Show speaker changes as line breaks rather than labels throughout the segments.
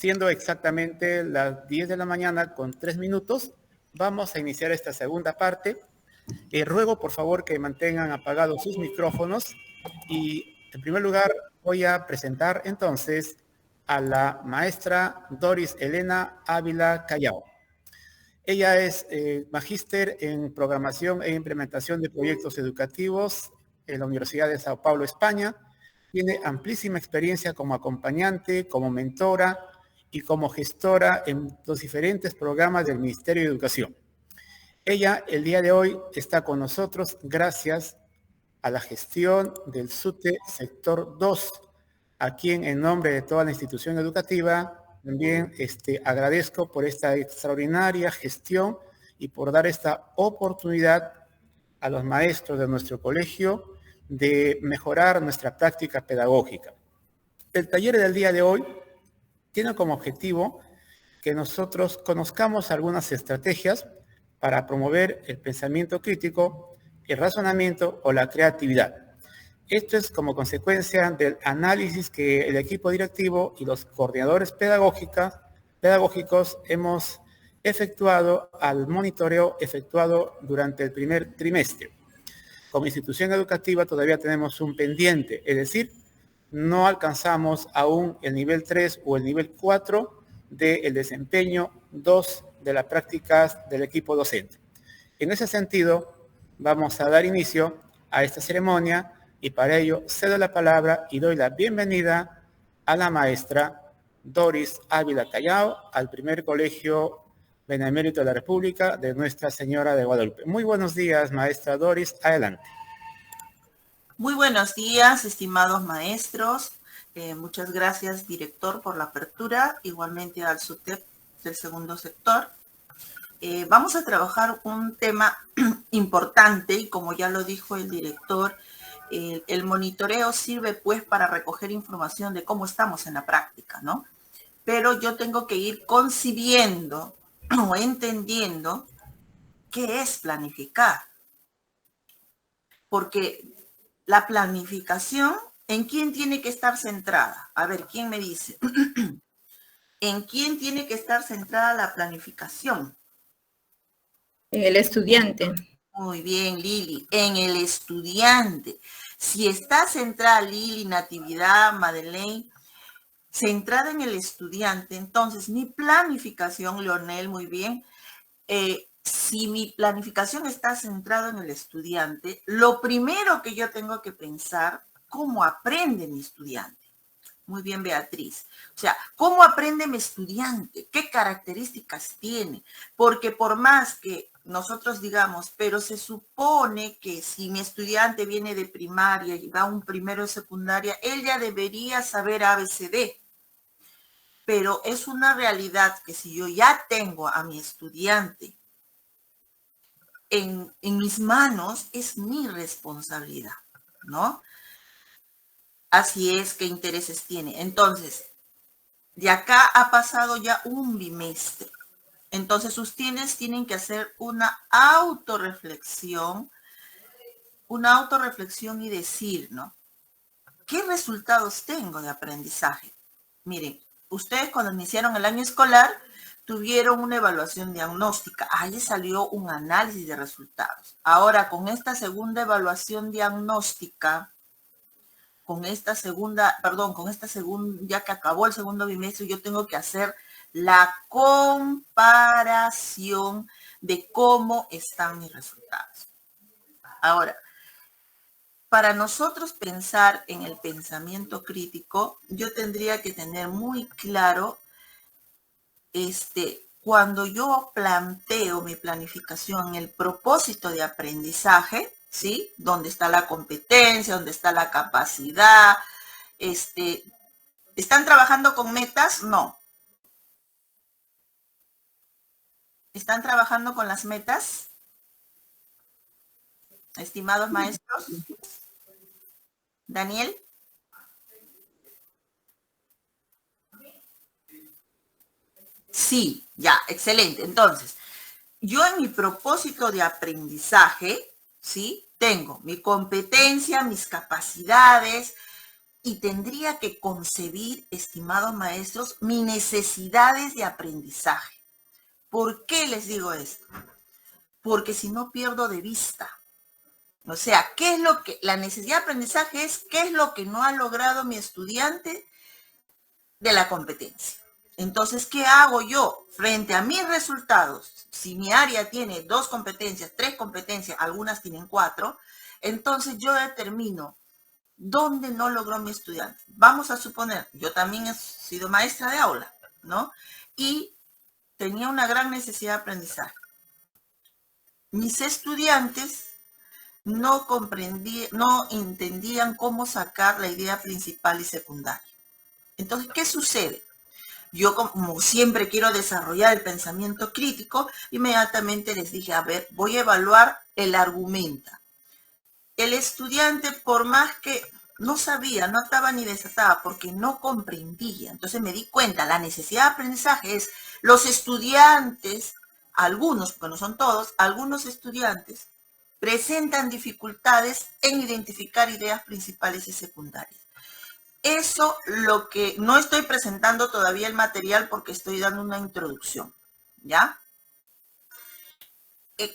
Siendo exactamente las 10 de la mañana con 3 minutos, vamos a iniciar esta segunda parte. Ruego, por favor, que mantengan apagados sus micrófonos y, en primer lugar, voy a presentar entonces a la maestra Doris Elena Ávila Callao. Ella es magíster en programación e implementación de proyectos educativos en la Universidad de Sao Paulo, España. Tiene amplísima experiencia como acompañante, como mentora y como gestora en los diferentes programas del Ministerio de Educación. Ella el día de hoy está con nosotros gracias a la gestión del SUTE Sector 2, a quien en nombre de toda la institución educativa también agradezco por esta extraordinaria gestión y por dar esta oportunidad a los maestros de nuestro colegio de mejorar nuestra práctica pedagógica. El taller del día de hoy tiene como objetivo que nosotros conozcamos algunas estrategias para promover el pensamiento crítico, el razonamiento o la creatividad. Esto es como consecuencia del análisis que el equipo directivo y los coordinadores pedagógicos hemos efectuado al monitoreo efectuado durante el primer trimestre. Como institución educativa todavía tenemos un pendiente, es decir, no alcanzamos aún el nivel 3 o el nivel 4 del desempeño 2 de las prácticas del equipo docente. En ese sentido, vamos a dar inicio a esta ceremonia y para ello cedo la palabra y doy la bienvenida a la maestra Doris Ávila Callao al primer colegio Benemérito de la República de Nuestra Señora de Guadalupe. Muy buenos días, maestra Doris, adelante.
Muy buenos días, estimados maestros. Muchas gracias, director, por la apertura. Igualmente al SUTEP del segundo sector. Vamos a trabajar un tema importante y como ya lo dijo el director, el monitoreo sirve pues para recoger información de cómo estamos en la práctica, ¿no? Pero yo tengo que ir concibiendo o entendiendo qué es planificar. Porque la planificación, ¿en quién tiene que estar centrada? A ver, ¿quién me dice? ¿En quién tiene que estar centrada la planificación?
En el estudiante.
Muy bien, Lili, en el estudiante. Si está centrada Lili, Natividad, Madeleine, centrada en el estudiante, entonces mi planificación, Leonel, muy bien, si mi planificación está centrada en el estudiante, lo primero que yo tengo que pensar, ¿cómo aprende mi estudiante? Muy bien, Beatriz. O sea, ¿cómo aprende mi estudiante? ¿Qué características tiene? Porque por más que nosotros digamos, pero se supone que si mi estudiante viene de primaria y va a un primero de secundaria, él ya debería saber ABCD. Pero es una realidad que si yo ya tengo a mi estudiante en mis manos, es mi responsabilidad, ¿no? Así es, ¿qué intereses tiene? Entonces, de acá ha pasado ya un bimestre. Entonces, ustedes tienen que hacer una autorreflexión y decir, ¿no? ¿Qué resultados tengo de aprendizaje? Miren, ustedes cuando iniciaron el año escolar tuvieron una evaluación diagnóstica. Ahí salió un análisis de resultados. Ahora, con esta segunda evaluación diagnóstica, ya que acabó el segundo bimestre, yo tengo que hacer la comparación de cómo están mis resultados. Ahora, para nosotros pensar en el pensamiento crítico, yo tendría que tener muy claro, cuando yo planteo mi planificación, el propósito de aprendizaje, ¿sí? ¿Dónde está la competencia? ¿Dónde está la capacidad? ¿Están trabajando con metas? No. ¿Están trabajando con las metas? Estimados maestros. Daniel. Sí, ya, excelente. Entonces, yo en mi propósito de aprendizaje, ¿sí? Tengo mi competencia, mis capacidades, y tendría que concebir, estimados maestros, mis necesidades de aprendizaje. ¿Por qué les digo esto? Porque si no pierdo de vista. O sea, ¿qué es lo que la necesidad de aprendizaje es? ¿Qué es lo que no ha logrado mi estudiante de la competencia? Entonces, ¿qué hago yo frente a mis resultados? Si mi área tiene 2 competencias, 3 competencias, algunas tienen 4, entonces yo determino dónde no logró mi estudiante. Vamos a suponer, yo también he sido maestra de aula, ¿no? Y tenía una gran necesidad de aprendizaje. Mis estudiantes no entendían cómo sacar la idea principal y secundaria. Entonces, ¿qué sucede? Yo, como siempre quiero desarrollar el pensamiento crítico, inmediatamente les dije, a ver, voy a evaluar el argumento. El estudiante, por más que no sabía, no estaba ni desataba, porque no comprendía. Entonces me di cuenta, la necesidad de aprendizaje es los estudiantes, algunos, porque no son todos, algunos estudiantes presentan dificultades en identificar ideas principales y secundarias. Eso lo que no estoy presentando todavía el material porque estoy dando una introducción, ¿ya?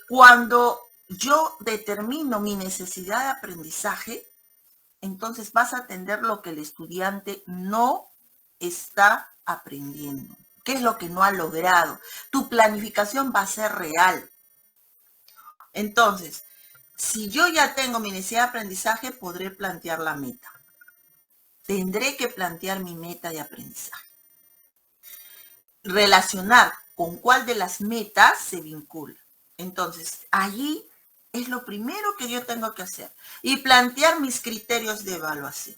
Cuando yo determino mi necesidad de aprendizaje, entonces vas a atender lo que el estudiante no está aprendiendo. ¿Qué es lo que no ha logrado? Tu planificación va a ser real. Entonces, si yo ya tengo mi necesidad de aprendizaje, podré plantear la meta. Tendré que plantear mi meta de aprendizaje. Relacionar con cuál de las metas se vincula. Entonces, allí es lo primero que yo tengo que hacer. Y plantear mis criterios de evaluación.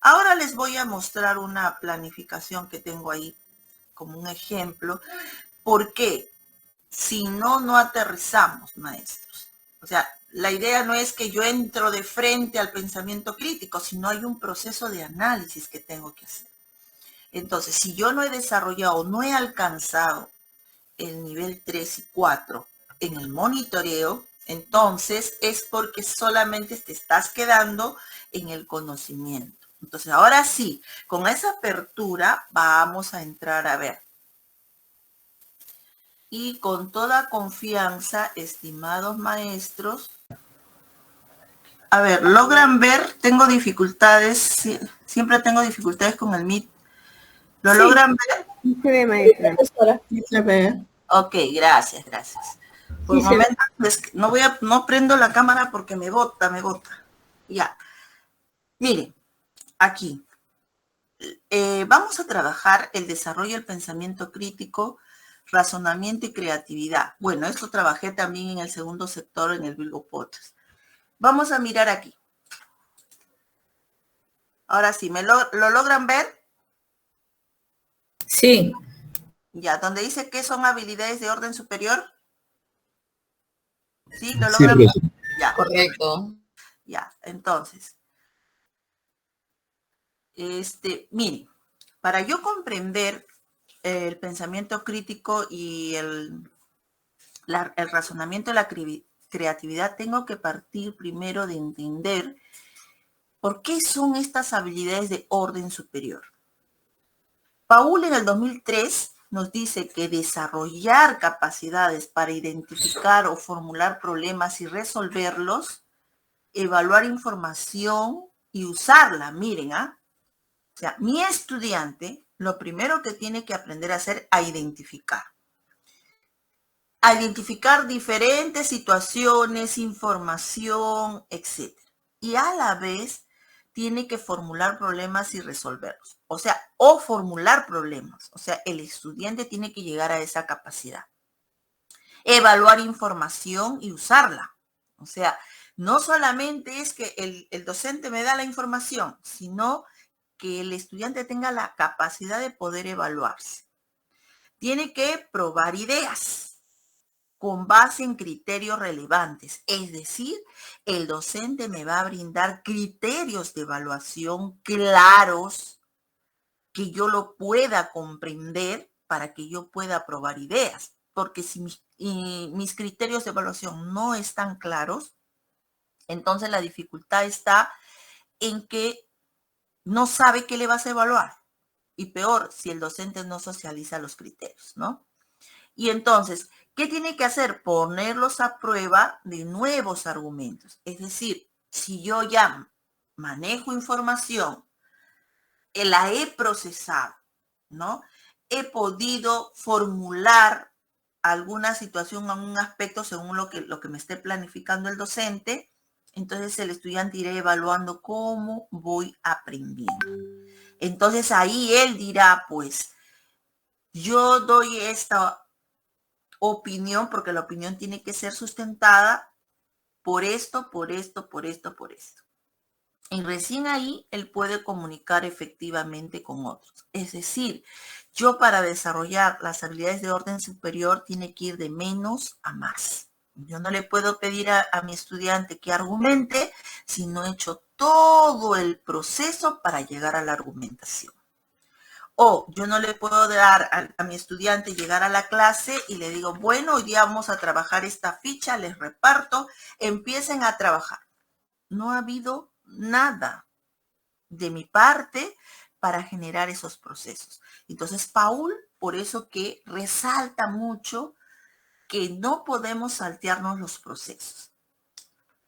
Ahora les voy a mostrar una planificación que tengo ahí como un ejemplo. ¿Por qué? Si no, no aterrizamos, maestros. O sea, la idea no es que yo entro de frente al pensamiento crítico, sino hay un proceso de análisis que tengo que hacer. Entonces, si yo no he desarrollado, no he alcanzado el nivel 3 y 4 en el monitoreo, entonces es porque solamente te estás quedando en el conocimiento. Entonces, ahora sí, con esa apertura vamos a entrar a ver. Y con toda confianza, estimados maestros, a ver, ¿logran ver? Tengo dificultades, siempre tengo dificultades con el Meet. ¿Lo sí logran ver?
Se ve, maestra. Sí, se ve.
Ok, gracias, gracias. Por sí, momento, pues, no prendo la cámara porque me bota. Ya. Miren, aquí. Vamos a trabajar el desarrollo del pensamiento crítico, razonamiento y creatividad. Bueno, esto trabajé también en el segundo sector en el Virgo Podcast. Vamos a mirar aquí. Ahora sí, ¿lo logran ver?
Sí.
Ya, donde dice que son habilidades de orden superior. ¿Sí? ¿Lo logran ver? Ya.
Correcto.
Ya, entonces. Miren, para yo comprender el pensamiento crítico y el razonamiento de la creatividad, tengo que partir primero de entender por qué son estas habilidades de orden superior. Paul en el 2003 nos dice que desarrollar capacidades para identificar o formular problemas y resolverlos, evaluar información y usarla, miren, o sea, mi estudiante lo primero que tiene que aprender a hacer es a identificar diferentes situaciones, información, etc. Y a la vez tiene que formular problemas y resolverlos. O sea, formular problemas. O sea, el estudiante tiene que llegar a esa capacidad. Evaluar información y usarla. O sea, no solamente es que el docente me da la información, sino que el estudiante tenga la capacidad de poder evaluarse. Tiene que probar ideas con base en criterios relevantes. Es decir, el docente me va a brindar criterios de evaluación claros que yo lo pueda comprender para que yo pueda probar ideas. Porque si mis criterios de evaluación no están claros, entonces la dificultad está en que no sabe qué le vas a evaluar. Y peor, si el docente no socializa los criterios, ¿no? Y entonces, ¿qué tiene que hacer? Ponerlos a prueba de nuevos argumentos. Es decir, si yo ya manejo información, la he procesado, ¿no? He podido formular alguna situación, algún aspecto según lo que me esté planificando el docente, entonces el estudiante irá evaluando cómo voy aprendiendo. Entonces ahí él dirá, pues, yo doy esta opinión, porque la opinión tiene que ser sustentada por esto, por esto, por esto, por esto. Y recién ahí él puede comunicar efectivamente con otros. Es decir, yo para desarrollar las habilidades de orden superior tiene que ir de menos a más. Yo no le puedo pedir a mi estudiante que argumente si no he hecho todo el proceso para llegar a la argumentación. O yo no le puedo dar a mi estudiante llegar a la clase y le digo, bueno, hoy día vamos a trabajar esta ficha, les reparto, empiecen a trabajar. No ha habido nada de mi parte para generar esos procesos. Entonces, Paul, por eso que resalta mucho que no podemos saltearnos los procesos.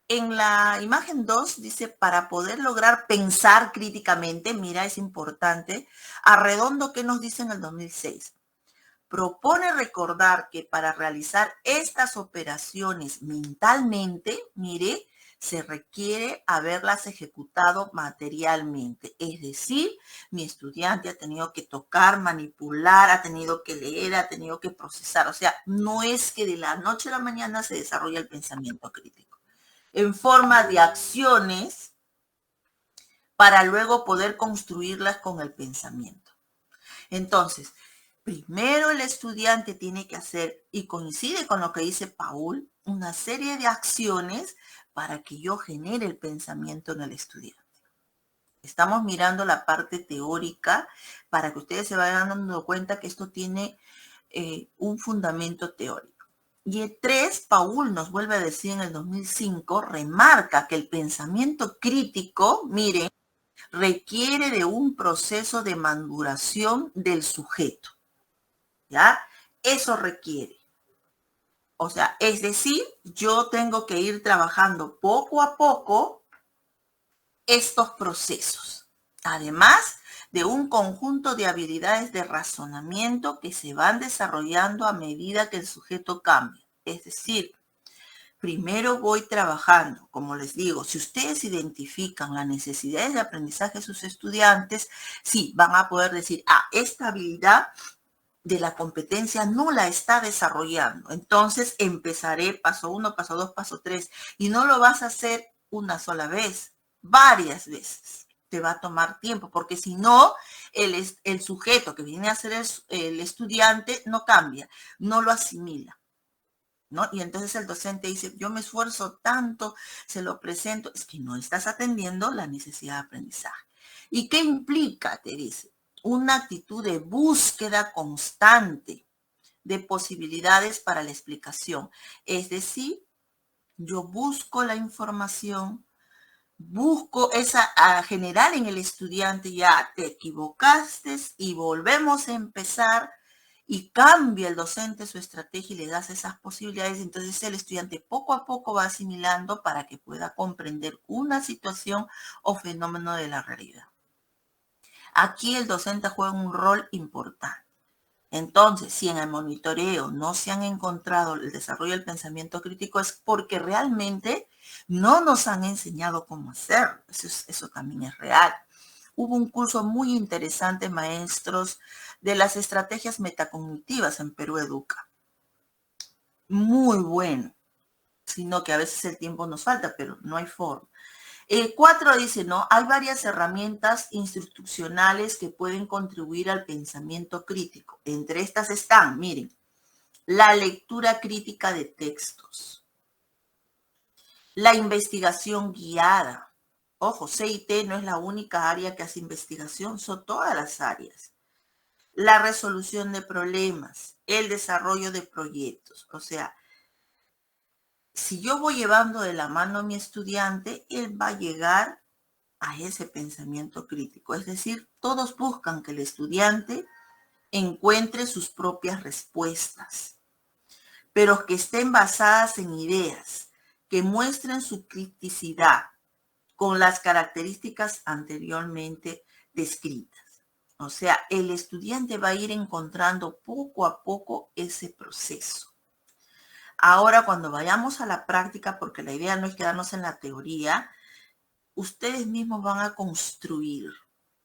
En la imagen 2 dice, para poder lograr pensar críticamente, mira, es importante, Arredondo, ¿qué nos dice en el 2006? Propone recordar que para realizar estas operaciones mentalmente, mire, se requiere haberlas ejecutado materialmente. Es decir, mi estudiante ha tenido que tocar, manipular, ha tenido que leer, ha tenido que procesar. O sea, no es que de la noche a la mañana se desarrolla el pensamiento crítico. En forma de acciones para luego poder construirlas con el pensamiento. Entonces, primero el estudiante tiene que hacer, y coincide con lo que dice Paul, una serie de acciones para que yo genere el pensamiento en el estudiante. Estamos mirando la parte teórica para que ustedes se vayan dando cuenta que esto tiene un fundamento teórico. Y el 3, Paul nos vuelve a decir en el 2005, remarca que el pensamiento crítico, miren, requiere de un proceso de maduración del sujeto. ¿Ya? Eso requiere. O sea, es decir, yo tengo que ir trabajando poco a poco estos procesos. Además de un conjunto de habilidades de razonamiento que se van desarrollando a medida que el sujeto cambia. Es decir, primero voy trabajando, como les digo, si ustedes identifican las necesidades de aprendizaje de sus estudiantes, sí, van a poder decir, esta habilidad de la competencia no la está desarrollando. Entonces empezaré paso 1, paso 2, paso 3. Y no lo vas a hacer una sola vez, varias veces. Te va a tomar tiempo, porque si no, el sujeto que viene a ser el estudiante no cambia, no lo asimila, ¿no? Y entonces el docente dice, yo me esfuerzo tanto, se lo presento, es que no estás atendiendo la necesidad de aprendizaje. ¿Y qué implica? Te dice, una actitud de búsqueda constante de posibilidades para la explicación. Es decir, yo busco la información, busco a generar en el estudiante, ya te equivocaste y volvemos a empezar, y cambia el docente su estrategia y le das esas posibilidades. Entonces el estudiante poco a poco va asimilando para que pueda comprender una situación o fenómeno de la realidad. Aquí el docente juega un rol importante. Entonces, si en el monitoreo no se han encontrado el desarrollo del pensamiento crítico, es porque realmente no nos han enseñado cómo hacerlo. Eso también es real. Hubo un curso muy interesante, maestros, de las estrategias metacognitivas en Perú Educa. Muy bueno, sino que a veces el tiempo nos falta, pero no hay forma. 4 dice, ¿no? Hay varias herramientas institucionales que pueden contribuir al pensamiento crítico. Entre estas están, miren, la lectura crítica de textos, la investigación guiada. Ojo, CIT no es la única área que hace investigación, son todas las áreas. La resolución de problemas, el desarrollo de proyectos. O sea, si yo voy llevando de la mano a mi estudiante, él va a llegar a ese pensamiento crítico. Es decir, todos buscan que el estudiante encuentre sus propias respuestas, pero que estén basadas en ideas, que muestren su criticidad con las características anteriormente descritas. O sea, el estudiante va a ir encontrando poco a poco ese proceso. Ahora, cuando vayamos a la práctica, porque la idea no es quedarnos en la teoría, ustedes mismos van a construir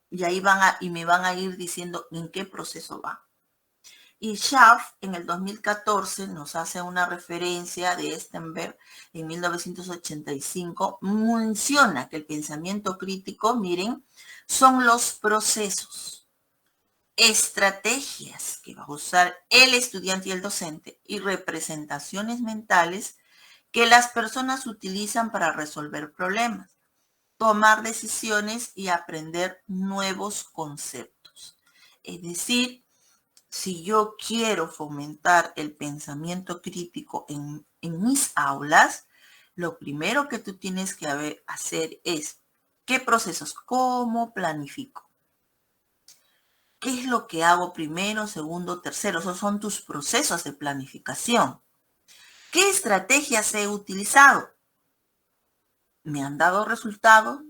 y ahí me van a ir diciendo en qué proceso va. Y Schaff en el 2014 nos hace una referencia de Stenberg en 1985, menciona que el pensamiento crítico, miren, son los procesos, estrategias que va a usar el estudiante y el docente y representaciones mentales que las personas utilizan para resolver problemas, tomar decisiones y aprender nuevos conceptos. Es decir, si yo quiero fomentar el pensamiento crítico en mis aulas, lo primero que tú tienes que hacer es, ¿qué procesos? ¿Cómo planifico? ¿Qué es lo que hago primero, segundo, tercero? Esos son tus procesos de planificación. ¿Qué estrategias he utilizado? ¿Me han dado resultados?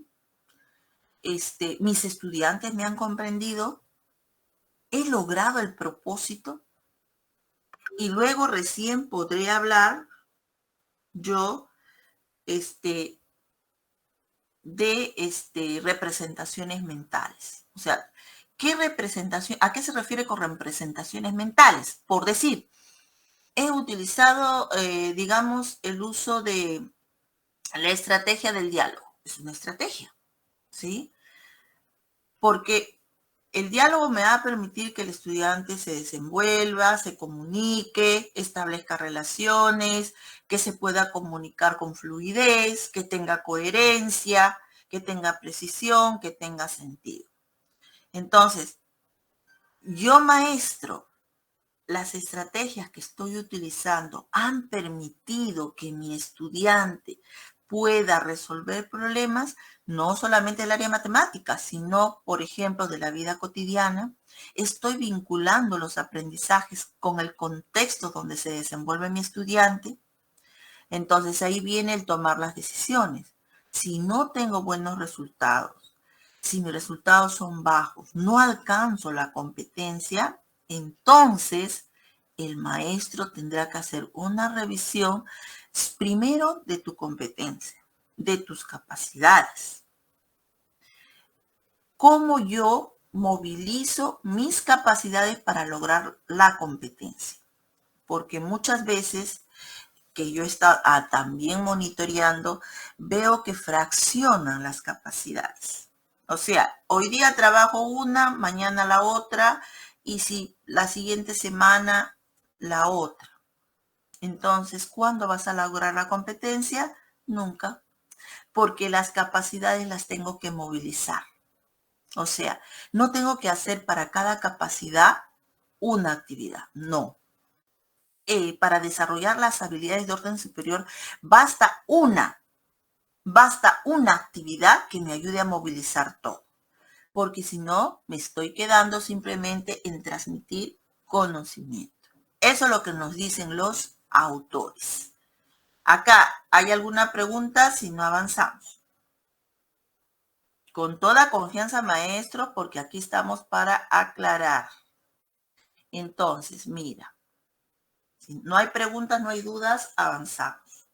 ¿Mis estudiantes me han comprendido? ¿He logrado el propósito? Y luego recién podré hablar yo de representaciones mentales. O sea, ¿qué representación? ¿A qué se refiere con representaciones mentales? Por decir, he utilizado, digamos, el uso de la estrategia del diálogo. Es una estrategia, ¿sí? Porque el diálogo me va a permitir que el estudiante se desenvuelva, se comunique, establezca relaciones, que se pueda comunicar con fluidez, que tenga coherencia, que tenga precisión, que tenga sentido. Entonces, yo maestro, las estrategias que estoy utilizando han permitido que mi estudiante pueda resolver problemas, no solamente del área matemática, sino, por ejemplo, de la vida cotidiana. Estoy vinculando los aprendizajes con el contexto donde se desenvuelve mi estudiante. Entonces, ahí viene el tomar las decisiones. Si no tengo buenos resultados, si mis resultados son bajos, no alcanzo la competencia, entonces el maestro tendrá que hacer una revisión primero de tu competencia, de tus capacidades. ¿Cómo yo movilizo mis capacidades para lograr la competencia? Porque muchas veces que yo estaba también monitoreando, veo que fraccionan las capacidades. O sea, hoy día trabajo una, mañana la otra, y si la siguiente semana la otra. Entonces, ¿cuándo vas a lograr la competencia? Nunca, porque las capacidades las tengo que movilizar. O sea, no tengo que hacer para cada capacidad una actividad, no. Para desarrollar las habilidades de orden superior, basta una actividad que me ayude a movilizar todo. Porque si no, me estoy quedando simplemente en transmitir conocimiento. Eso es lo que nos dicen los autores. Acá, ¿hay alguna pregunta? Si no, avanzamos. Con toda confianza, maestro, porque aquí estamos para aclarar. Entonces, mira. Si no hay preguntas, no hay dudas, avanzamos.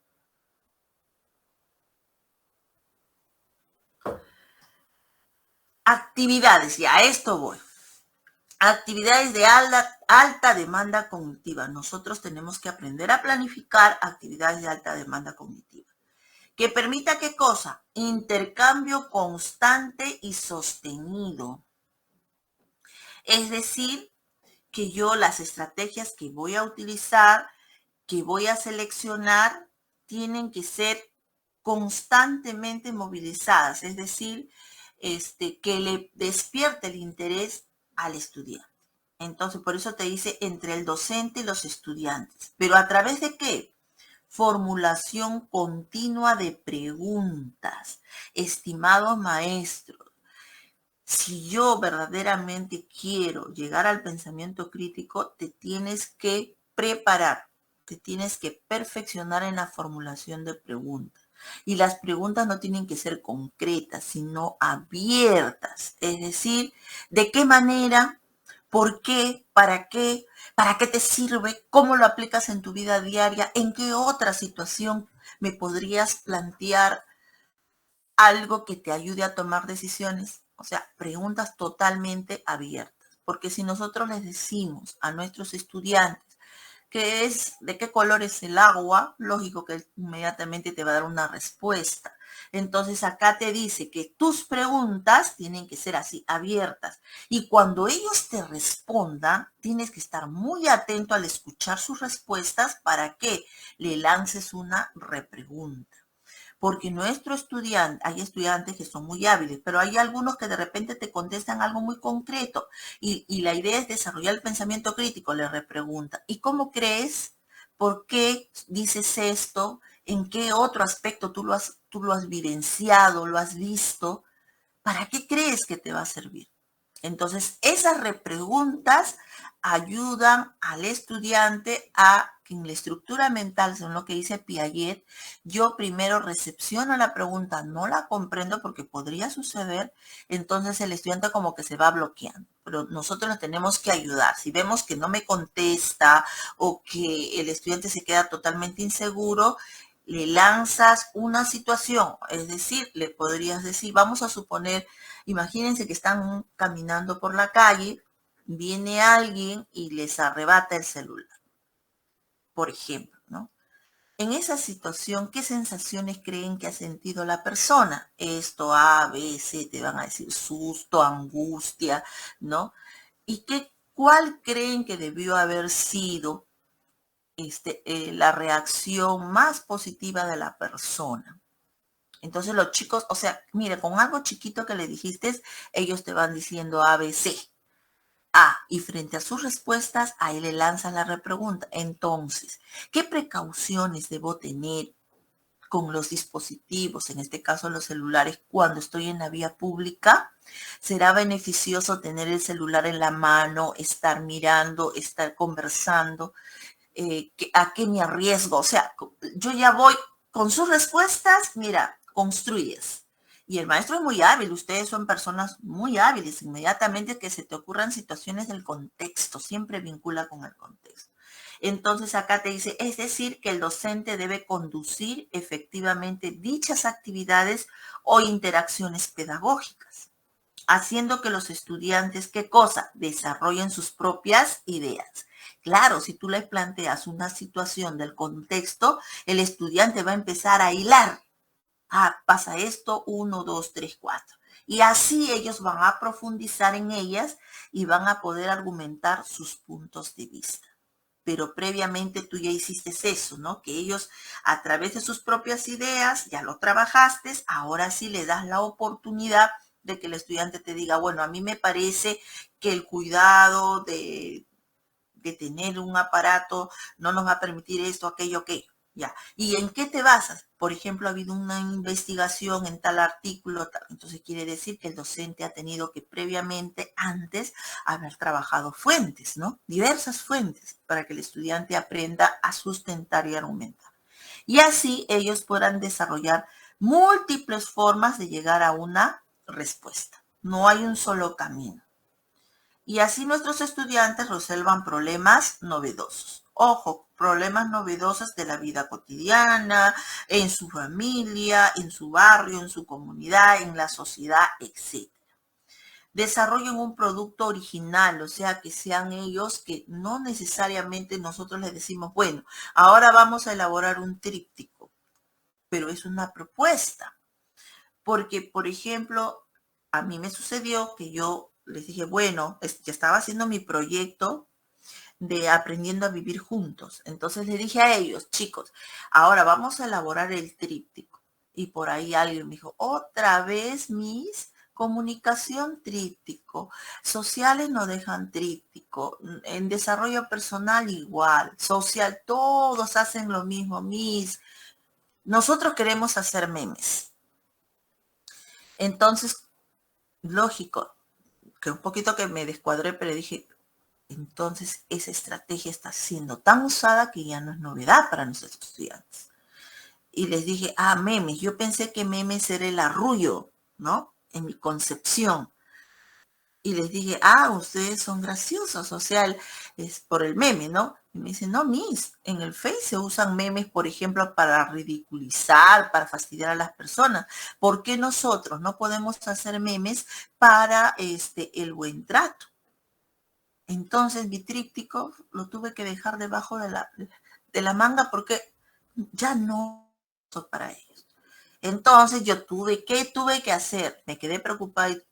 Actividades, y a esto voy. Actividades de alta demanda cognitiva. Nosotros tenemos que aprender a planificar actividades de alta demanda cognitiva. Que permita, ¿qué cosa? Intercambio constante y sostenido. Es decir, que yo las estrategias que voy a utilizar, que voy a seleccionar, tienen que ser constantemente movilizadas. Es decir, que le despierte el interés al estudiante. Entonces, por eso te dice entre el docente y los estudiantes. ¿Pero a través de qué? formulación continua de preguntas. Estimados maestros, si yo verdaderamente quiero llegar al pensamiento crítico, te tienes que preparar, te tienes que perfeccionar en la formulación de preguntas. Y las preguntas no tienen que ser concretas, sino abiertas. Es decir, ¿de qué manera? ¿Por qué? ¿Para qué? ¿Para qué te sirve? ¿Cómo lo aplicas en tu vida diaria? ¿En qué otra situación me podrías plantear algo que te ayude a tomar decisiones? O sea, preguntas totalmente abiertas. Porque si nosotros les decimos a nuestros estudiantes de qué color es el agua, lógico que inmediatamente te va a dar una respuesta. Entonces acá te dice que tus preguntas tienen que ser así, abiertas. Y cuando ellos te respondan, tienes que estar muy atento al escuchar sus respuestas para que le lances una repregunta. Porque nuestro estudiante, hay estudiantes que son muy hábiles, pero hay algunos que de repente te contestan algo muy concreto y la idea es desarrollar el pensamiento crítico, le repregunta. ¿Y cómo crees? ¿Por qué dices esto? ¿En qué otro aspecto tú lo has vivenciado, lo has visto? ¿Para qué crees que te va a servir? Entonces, esas repreguntas ayudan al estudiante a que en la estructura mental, según lo que dice Piaget, yo primero recepciono la pregunta, no la comprendo porque podría suceder, entonces el estudiante como que se va bloqueando. Pero nosotros le tenemos que ayudar. Si vemos que no me contesta o que el estudiante se queda totalmente inseguro, le lanzas una situación, es decir, le podrías decir, vamos a suponer, imagínense que están caminando por la calle, viene alguien y les arrebata el celular, por ejemplo, ¿no? En esa situación, ¿qué sensaciones creen que ha sentido la persona? Esto, A, B, C, te van a decir susto, angustia, ¿no? ¿Y cuál creen que debió haber sido la reacción más positiva de la persona? Entonces los chicos, o sea, mire, con algo chiquito que le dijiste, ellos te van diciendo A, B, C. Y frente a sus respuestas, ahí le lanzan la repregunta. Entonces, ¿qué precauciones debo tener con los dispositivos, en este caso los celulares, cuando estoy en la vía pública? ¿Será beneficioso tener el celular en la mano, estar mirando, estar conversando? ¿A qué me arriesgo? O sea, yo ya voy con sus respuestas, mira, construyes. Y el maestro es muy hábil, ustedes son personas muy hábiles, inmediatamente que se te ocurran situaciones del contexto, siempre vincula con el contexto. Entonces acá te dice, es decir, que el docente debe conducir efectivamente dichas actividades o interacciones pedagógicas, haciendo que los estudiantes, ¿qué cosa? Desarrollen sus propias ideas. Claro, si tú le planteas una situación del contexto, el estudiante va a empezar a hilar. Pasa esto, 1, 2, 3, 4. Y así ellos van a profundizar en ellas y van a poder argumentar sus puntos de vista. Pero previamente tú ya hiciste eso, ¿no? Que ellos a través de sus propias ideas ya lo trabajaste, ahora sí le das la oportunidad de que el estudiante te diga, bueno, a mí me parece que el cuidado de tener un aparato no nos va a permitir esto, aquello. Ya. ¿Y en qué te basas? Por ejemplo, ha habido una investigación en tal artículo, entonces quiere decir que el docente ha tenido que previamente, antes, haber trabajado fuentes, ¿no? Diversas fuentes para que el estudiante aprenda a sustentar y argumentar. Y así ellos podrán desarrollar múltiples formas de llegar a una respuesta. No hay un solo camino. Y así nuestros estudiantes resuelvan problemas novedosos. Ojo, problemas novedosos de la vida cotidiana, en su familia, en su barrio, en su comunidad, en la sociedad, etc. Desarrollen un producto original, o sea, que sean ellos, que no necesariamente nosotros les decimos, bueno, ahora vamos a elaborar un tríptico, pero es una propuesta. Porque, por ejemplo, a mí me sucedió que yo les dije, bueno, ya estaba haciendo mi proyecto de aprendiendo a vivir juntos. Entonces le dije a ellos, chicos, ahora vamos a elaborar el tríptico. Y por ahí alguien me dijo, otra vez, Miss, Comunicación, tríptico. Sociales no dejan tríptico. En desarrollo personal igual. Social, todos hacen lo mismo. Nosotros queremos hacer memes. Entonces, lógico, que un poquito que me descuadré, pero dije, entonces esa estrategia está siendo tan usada que ya no es novedad para nuestros estudiantes. Y les dije, memes. Yo pensé que memes era el arrullo, ¿no? En mi concepción. Y les dije, ustedes son graciosos, o sea, es por el meme, ¿no? Y me dicen, no, en el Face se usan memes, por ejemplo, para ridiculizar, para fastidiar a las personas. ¿Por qué nosotros no podemos hacer memes para el buen trato? Entonces mi tríptico lo tuve que dejar debajo de la manga porque ya no soy para ellos. Entonces yo tuve que hacer? Me quedé preocupada y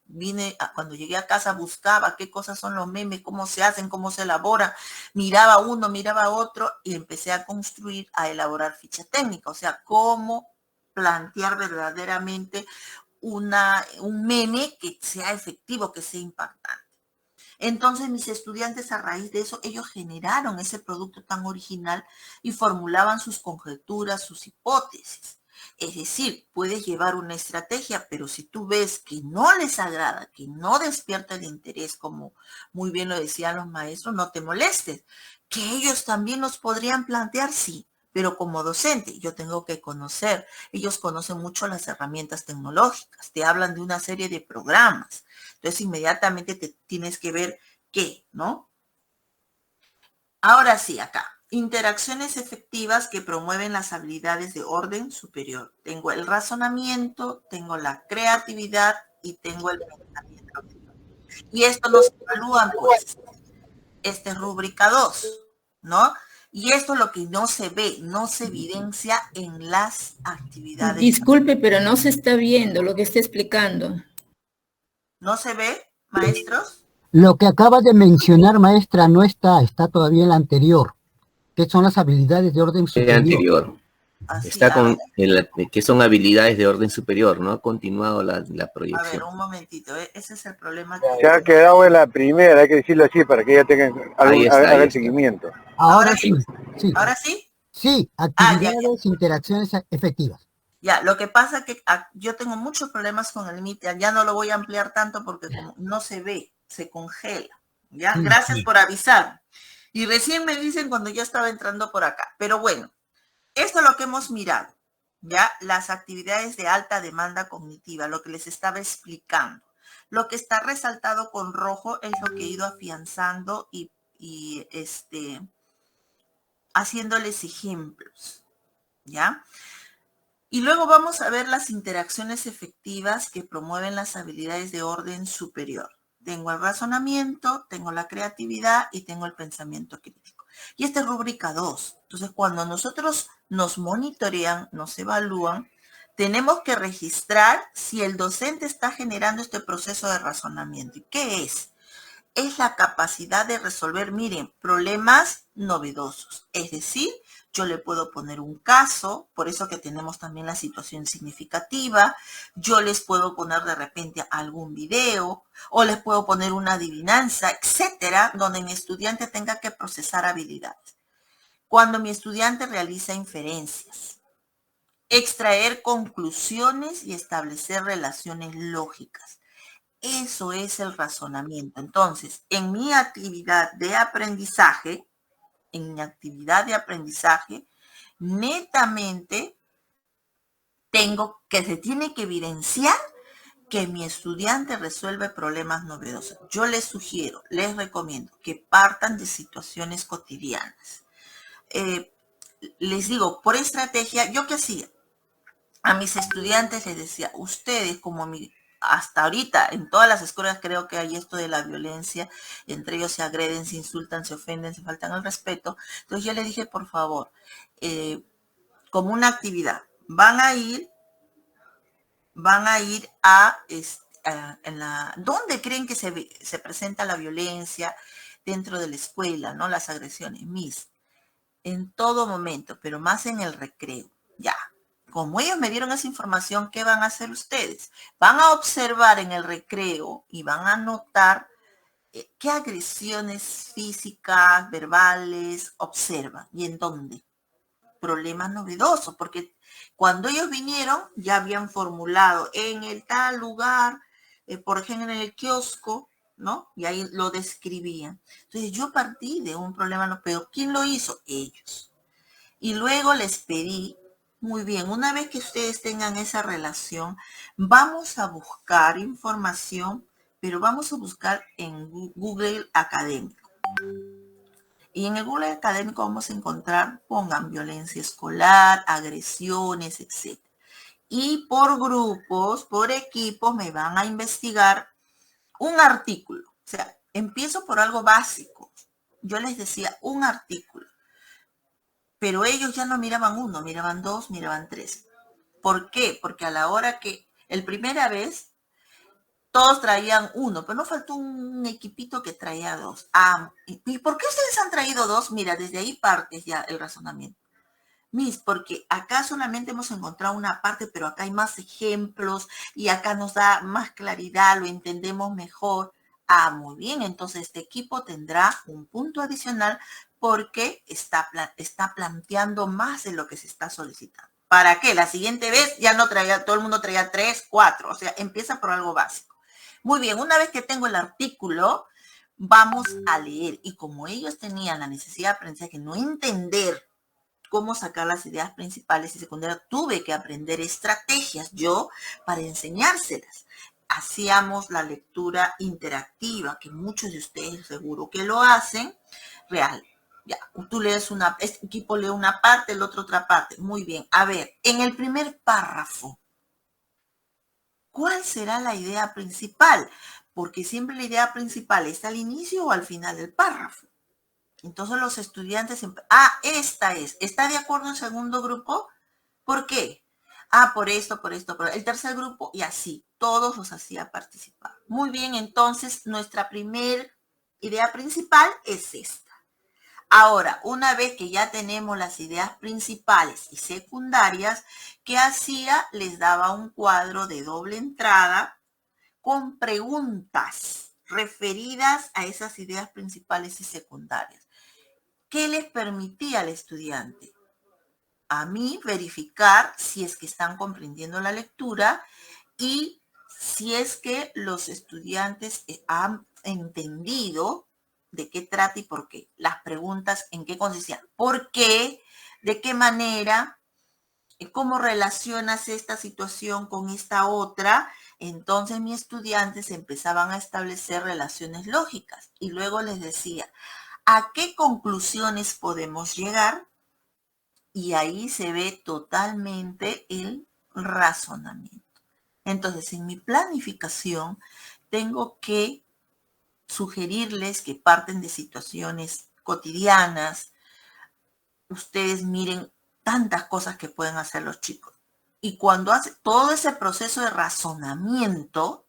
cuando llegué a casa buscaba qué cosas son los memes, cómo se hacen, cómo se elaboran. Miraba uno, miraba otro y empecé a elaborar ficha técnica, o sea, cómo plantear verdaderamente un meme que sea efectivo, que sea impactante. Entonces mis estudiantes, a raíz de eso, ellos generaron ese producto tan original y formulaban sus conjeturas, sus hipótesis. Es decir, puedes llevar una estrategia, pero si tú ves que no les agrada, que no despierta el interés, como muy bien lo decían los maestros, no te molestes. Que ellos también nos podrían plantear, sí, pero como docente yo tengo que conocer. Ellos conocen mucho las herramientas tecnológicas, te hablan de una serie de programas. Entonces inmediatamente te tienes que ver qué, ¿no? Ahora sí, acá. Interacciones efectivas que promueven las habilidades de orden superior. Tengo el razonamiento, tengo la creatividad y tengo el pensamiento. Y esto nos evalúan, pues, rúbrica 2, ¿no? Y esto es lo que no se ve, no se evidencia en las actividades.
Disculpe, pero no se está viendo lo que está explicando.
¿No se ve, maestros?
Lo que acaba de mencionar, maestra, no está todavía en la anterior. ¿Qué son las habilidades de orden superior?
Anterior. Está con que son habilidades de orden superior, ¿no? Ha continuado la proyección.
A ver, un momentito, ese es el problema.
Se ha quedado en la primera, hay que decirlo así para que ella tenga haga el seguimiento.
Ahora sí.
¿Ahora sí?
Sí, actividades, interacciones efectivas.
Ya, lo que pasa es que yo tengo muchos problemas con el Meet, ya no lo voy a ampliar tanto porque como no se ve, se congela. ¿Ya? Gracias por avisar. Y recién me dicen cuando yo estaba entrando por acá. Pero bueno, esto es lo que hemos mirado, ¿ya? Las actividades de alta demanda cognitiva, lo que les estaba explicando. Lo que está resaltado con rojo es lo que he ido afianzando y haciéndoles ejemplos, ¿ya? Y luego vamos a ver las interacciones efectivas que promueven las habilidades de orden superior. Tengo el razonamiento, tengo la creatividad y tengo el pensamiento crítico. Y esta es rúbrica 2. Entonces, cuando nosotros nos monitorean, nos evalúan, tenemos que registrar si el docente está generando este proceso de razonamiento. ¿Y qué es? Es la capacidad de resolver, miren, problemas novedosos. Es decir, yo le puedo poner un caso, por eso que tenemos también la situación significativa. Yo les puedo poner de repente algún video o les puedo poner una adivinanza, etcétera, donde mi estudiante tenga que procesar habilidades. Cuando mi estudiante realiza inferencias, extraer conclusiones y establecer relaciones lógicas. Eso es el razonamiento. Entonces, en mi actividad de aprendizaje, netamente se tiene que evidenciar que mi estudiante resuelve problemas novedosos. Yo les sugiero, les recomiendo que partan de situaciones cotidianas. Les digo, por estrategia, ¿yo qué hacía? A mis estudiantes les decía, ustedes hasta ahorita en todas las escuelas creo que hay esto de la violencia, entre ellos se agreden, se insultan, se ofenden, se faltan al respeto. Entonces yo les dije, por favor, como una actividad, van a ir a ¿dónde creen que se presenta la violencia dentro de la escuela, ¿no? Las agresiones, en todo momento, pero más en el recreo, ya. como ellos me dieron esa información, ¿qué van a hacer ustedes? Van a observar en el recreo y van a notar qué agresiones físicas, verbales observan y en dónde. Problemas novedosos, porque cuando ellos vinieron ya habían formulado en el tal lugar, por ejemplo en el kiosco, ¿no? Y ahí lo describían. Entonces yo partí de un problema, no, pero ¿quién lo hizo? Ellos. Y luego les pedí, muy bien, una vez que ustedes tengan esa relación, vamos a buscar información, pero vamos a buscar en Google Académico. Y en el Google Académico vamos a encontrar, pongan violencia escolar, agresiones, etc. Y por grupos, por equipos, me van a investigar un artículo. O sea, empiezo por algo básico. Yo les decía un artículo. Pero ellos ya no miraban uno, miraban dos, miraban tres. ¿Por qué? Porque a la hora que, primera vez, todos traían uno, pero no faltó un equipito que traía dos. Ah, ¿y por qué ustedes han traído dos? Mira, desde ahí partes ya el razonamiento. Miss, porque acá solamente hemos encontrado una parte, pero acá hay más ejemplos y acá nos da más claridad, lo entendemos mejor. Ah, muy bien, entonces este equipo tendrá un punto adicional porque está planteando más de lo que se está solicitando. ¿Para qué? La siguiente vez ya no traía, todo el mundo traía 3, 4, o sea, empieza por algo básico. Muy bien, una vez que tengo el artículo, vamos a leer. Y como ellos tenían la necesidad de aprendizaje, no entender cómo sacar las ideas principales y secundarias, tuve que aprender estrategias yo para enseñárselas. Hacíamos la lectura interactiva, que muchos de ustedes seguro que lo hacen, real. Ya, tú lees este equipo lee una parte, el otro otra parte. Muy bien. A ver, en el primer párrafo, ¿cuál será la idea principal? Porque siempre la idea principal está al inicio o al final del párrafo. Entonces los estudiantes, esta es. ¿Está de acuerdo el segundo grupo? ¿Por qué? Por esto, por esto, por el tercer grupo y así. Todos los hacía participar. Muy bien, entonces nuestra primera idea principal es esta. Ahora, una vez que ya tenemos las ideas principales y secundarias, ¿qué hacía? Les daba un cuadro de doble entrada con preguntas referidas a esas ideas principales y secundarias. ¿Qué les permitía al estudiante? A mí verificar si es que están comprendiendo la lectura y si es que los estudiantes han entendido de qué trata y por qué. Las preguntas en qué consistían. ¿Por qué? ¿De qué manera? ¿Cómo relacionas esta situación con esta otra? Entonces mis estudiantes empezaban a establecer relaciones lógicas y luego les decía, ¿a qué conclusiones podemos llegar? Y ahí se ve totalmente el razonamiento. Entonces, en mi planificación tengo que sugerirles que parten de situaciones cotidianas. Ustedes miren tantas cosas que pueden hacer los chicos. Y cuando hace todo ese proceso de razonamiento,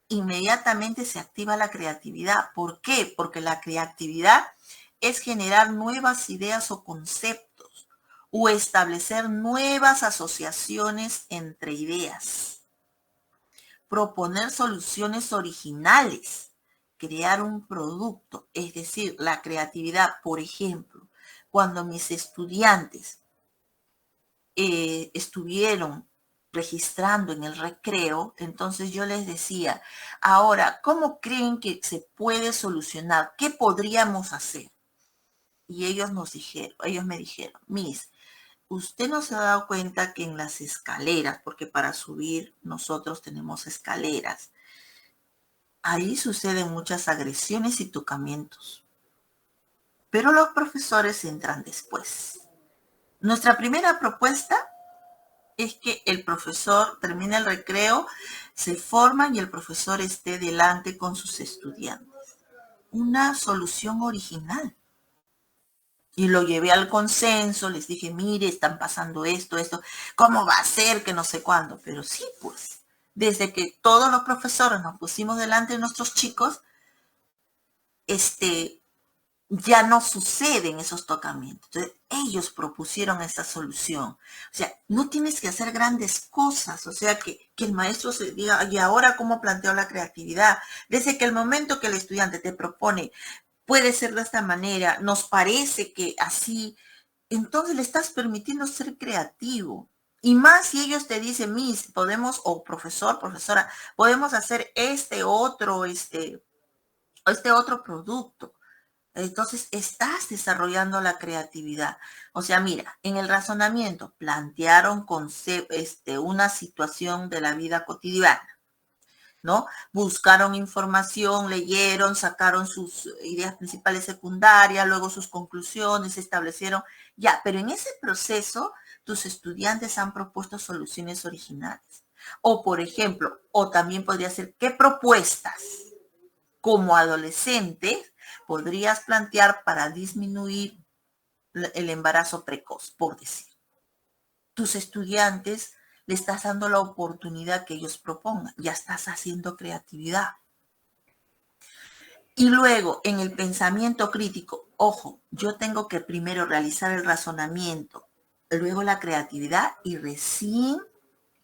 inmediatamente se activa la creatividad. ¿Por qué? Porque la creatividad es generar nuevas ideas o conceptos o establecer nuevas asociaciones entre ideas. Proponer soluciones originales. Crear un producto. Es decir, la creatividad, por ejemplo, cuando mis estudiantes estuvieron registrando en el recreo, entonces yo les decía, ahora, ¿cómo creen que se puede solucionar? ¿Qué podríamos hacer? Y ellos me dijeron, Miss, usted no se ha dado cuenta que en las escaleras, porque para subir nosotros tenemos escaleras, ahí suceden muchas agresiones y tocamientos. Pero los profesores entran después. Nuestra primera propuesta es que el profesor termine el recreo, se forma y el profesor esté delante con sus estudiantes. Una solución original. Y lo llevé al consenso, les dije, mire, están pasando esto, ¿cómo va a ser que no sé cuándo? Pero sí, pues, desde que todos los profesores nos pusimos delante de nuestros chicos, ya no suceden esos tocamientos. Entonces, ellos propusieron esta solución. O sea, no tienes que hacer grandes cosas. O sea, que el maestro se diga, y ahora cómo planteo la creatividad. Desde que el momento que el estudiante te propone, puede ser de esta manera, nos parece que así, entonces le estás permitiendo ser creativo. Y más si ellos te dicen, Miss, podemos, o profesor, profesora, podemos hacer este otro producto. Entonces, estás desarrollando la creatividad. O sea, mira, en el razonamiento plantearon una situación de la vida cotidiana, ¿no? Buscaron información, leyeron, sacaron sus ideas principales secundarias, luego sus conclusiones, establecieron, ya, pero en ese proceso, tus estudiantes han propuesto soluciones originales. O, por ejemplo, o también podría ser, ¿qué propuestas como adolescentes podrías plantear para disminuir el embarazo precoz, por decir? Tus estudiantes le estás dando la oportunidad que ellos propongan, ya estás haciendo creatividad. Y luego, en el pensamiento crítico, ojo, yo tengo que primero realizar el razonamiento, luego la creatividad y recién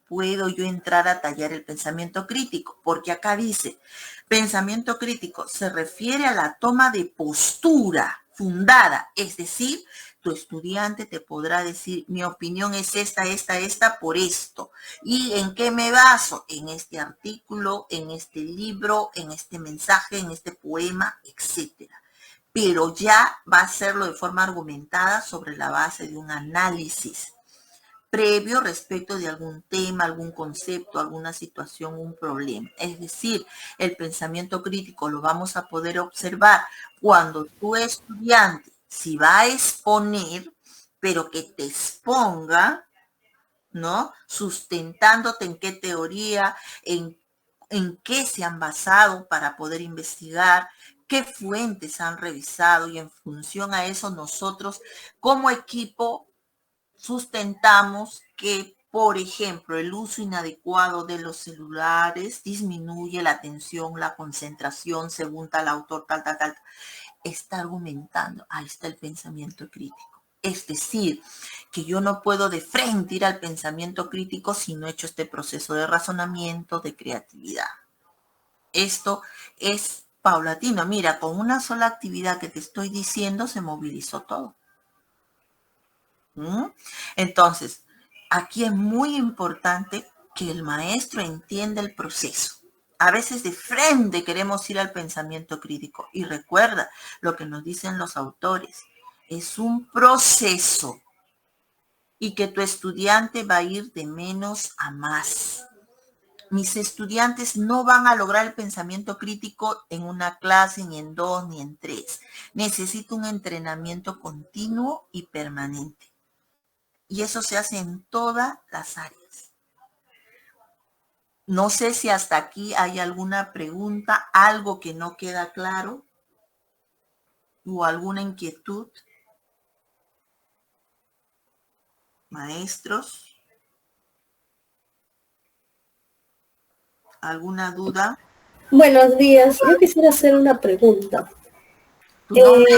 puedo yo entrar a tallar el pensamiento crítico, porque acá dice, pensamiento crítico se refiere a la toma de postura fundada, es decir, tu estudiante te podrá decir, mi opinión es esta, por esto. ¿Y en qué me baso? En este artículo, en este libro, en este mensaje, en este poema, etcétera. Pero ya va a hacerlo de forma argumentada sobre la base de un análisis previo respecto de algún tema, algún concepto, alguna situación, un problema. Es decir, el pensamiento crítico lo vamos a poder observar cuando tu estudiante, si va a exponer, pero que te exponga, ¿no? Sustentándote en qué teoría, en qué se han basado para poder investigar, qué fuentes han revisado, y en función a eso nosotros como equipo sustentamos que, por ejemplo, el uso inadecuado de los celulares disminuye la atención, la concentración, según tal autor, tal. Está argumentando, ahí está el pensamiento crítico. Es decir, que yo no puedo de frente ir al pensamiento crítico si no he hecho este proceso de razonamiento, de creatividad. Esto es paulatino. Mira, con una sola actividad que te estoy diciendo se movilizó todo. Entonces, aquí es muy importante que el maestro entienda el proceso. A veces de frente queremos ir al pensamiento crítico. Y recuerda lo que nos dicen los autores. Es un proceso. Y que tu estudiante va a ir de menos a más. Mis estudiantes no van a lograr el pensamiento crítico en una clase, ni en 2, ni en 3. Necesito un entrenamiento continuo y permanente. Y eso se hace en todas las áreas. No sé si hasta aquí hay alguna pregunta, algo que no queda claro o alguna inquietud. Maestros, ¿alguna duda?
Buenos días. Yo quisiera hacer una pregunta.
¿Tu nombre?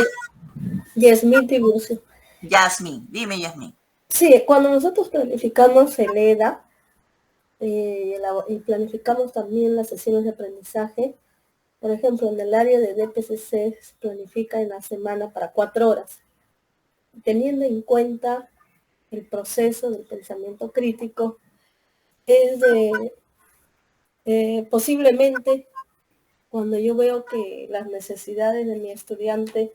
Yasmín Tiburcio.
Yasmín, dime Yasmín.
Sí, cuando nosotros planificamos el EDA y planificamos también las sesiones de aprendizaje, por ejemplo, en el área de DPCC se planifica en la semana para 4 horas. Teniendo en cuenta el proceso del pensamiento crítico, es de posiblemente cuando yo veo que las necesidades de mi estudiante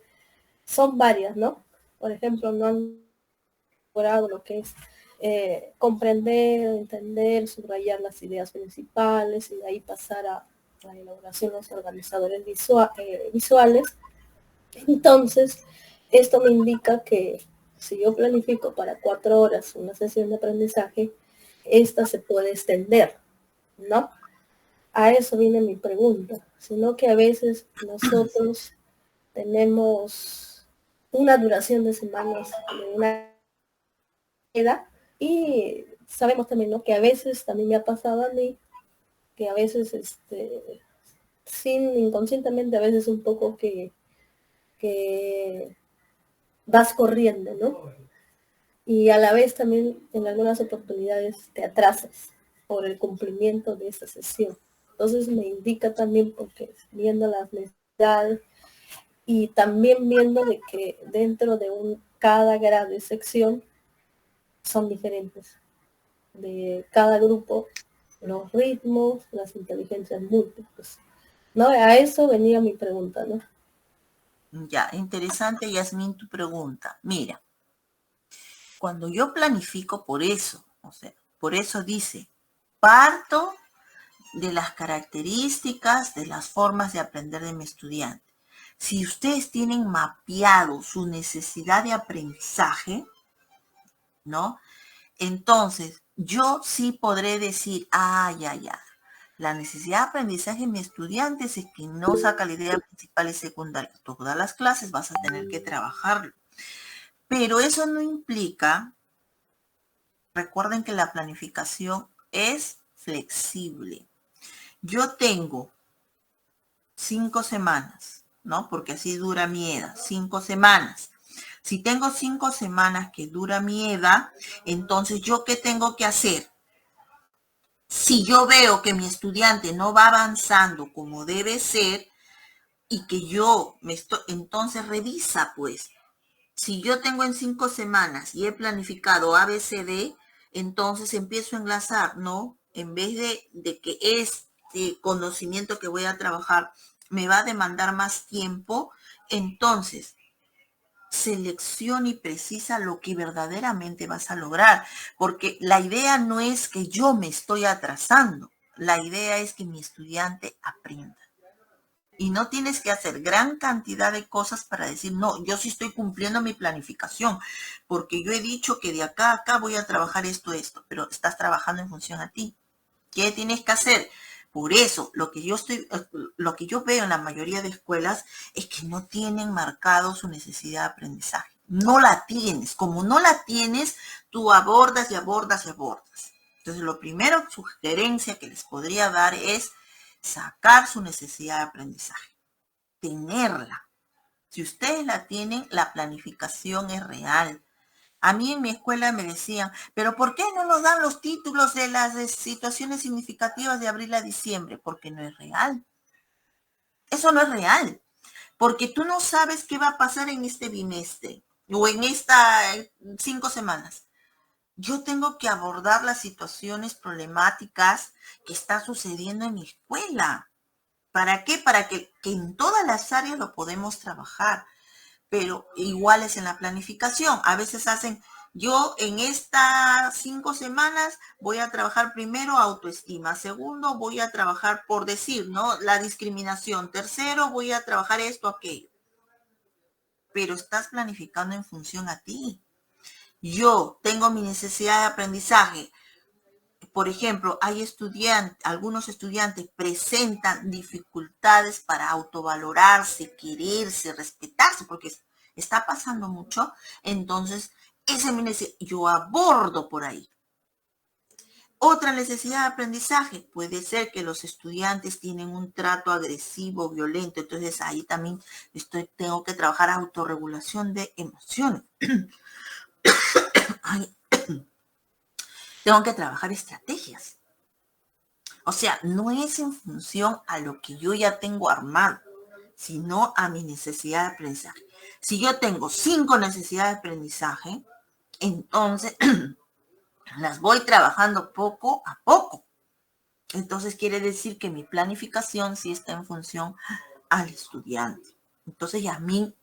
son varias, ¿no? Por ejemplo, no han logrado lo que es comprender, entender, subrayar las ideas principales y de ahí pasar a la elaboración de los organizadores visuales. Entonces, esto me indica que si yo planifico para 4 horas una sesión de aprendizaje, esta se puede extender, ¿no? A eso viene mi pregunta, sino que a veces nosotros tenemos una duración de semanas de una edad y sabemos también, ¿no? Que a veces también me ha pasado a mí, que a veces inconscientemente, a veces un poco que que vas corriendo, ¿no? Y a la vez también en algunas oportunidades te atrasas por el cumplimiento de esa sesión. Entonces me indica también, porque viendo las necesidades y también viendo de que dentro de cada grado y sección son diferentes. De cada grupo, los ritmos, las inteligencias múltiples. ¿No? A eso venía mi pregunta, ¿no?
Ya, interesante, Yasmín, tu pregunta. Mira, cuando yo planifico por eso, o sea, por eso dice, parto de las características, de las formas de aprender de mi estudiante. Si ustedes tienen mapeado su necesidad de aprendizaje, ¿no? Entonces, yo sí podré decir, ya. La necesidad de aprendizaje de mi estudiante es que no saca la idea principal y secundaria. Todas las clases vas a tener que trabajarlo. Pero eso no implica, recuerden que la planificación es flexible. Yo tengo 5 semanas, ¿no? Porque así dura mi EDA, 5 semanas. Si tengo 5 semanas que dura mi EDA, entonces, ¿yo qué tengo que hacer? Si yo veo que mi estudiante no va avanzando como debe ser y que entonces revisa, pues. Si yo tengo en 5 semanas y he planificado ABCD, entonces empiezo a enlazar, ¿no? En vez de que este conocimiento que voy a trabajar me va a demandar más tiempo, entonces selecciona y precisa lo que verdaderamente vas a lograr, porque la idea no es que yo me estoy atrasando, la idea es que mi estudiante aprenda. Y no tienes que hacer gran cantidad de cosas para decir, no, yo sí estoy cumpliendo mi planificación, porque yo he dicho que de acá a acá voy a trabajar esto, pero estás trabajando en función a ti. ¿Qué tienes que hacer? Por eso, lo que yo veo en la mayoría de escuelas es que no tienen marcado su necesidad de aprendizaje. No la tienes. Como no la tienes, tú abordas y abordas y abordas. Entonces, lo primero, sugerencia que les podría dar es sacar su necesidad de aprendizaje. Tenerla. Si ustedes la tienen, la planificación es real. A mí en mi escuela me decían, pero ¿por qué no nos dan los títulos de las situaciones significativas de abril a diciembre? Porque no es real. Eso no es real. Porque tú no sabes qué va a pasar en este bimestre o en estas 5 semanas. Yo tengo que abordar las situaciones problemáticas que están sucediendo en mi escuela. ¿Para qué? Para que en todas las áreas lo podemos trabajar. Pero igual es en la planificación. A veces hacen, yo en estas 5 semanas voy a trabajar primero autoestima, segundo voy a trabajar por decir, ¿no? La discriminación, tercero voy a trabajar esto, aquello. Pero estás planificando en función a ti. Yo tengo mi necesidad de aprendizaje. Por ejemplo, algunos estudiantes presentan dificultades para autovalorarse, quererse, respetarse, porque está pasando mucho. Entonces, esa es mi necesidad. Yo abordo por ahí. Otra necesidad de aprendizaje puede ser que los estudiantes tienen un trato agresivo, violento. Entonces, ahí también tengo que trabajar autorregulación de emociones. Tengo que trabajar estrategias. O sea, no es en función a lo que yo ya tengo armado, sino a mi necesidad de aprendizaje. Si yo tengo 5 necesidades de aprendizaje, entonces las voy trabajando poco a poco. Entonces quiere decir que mi planificación sí está en función al estudiante. Entonces, Yasmín,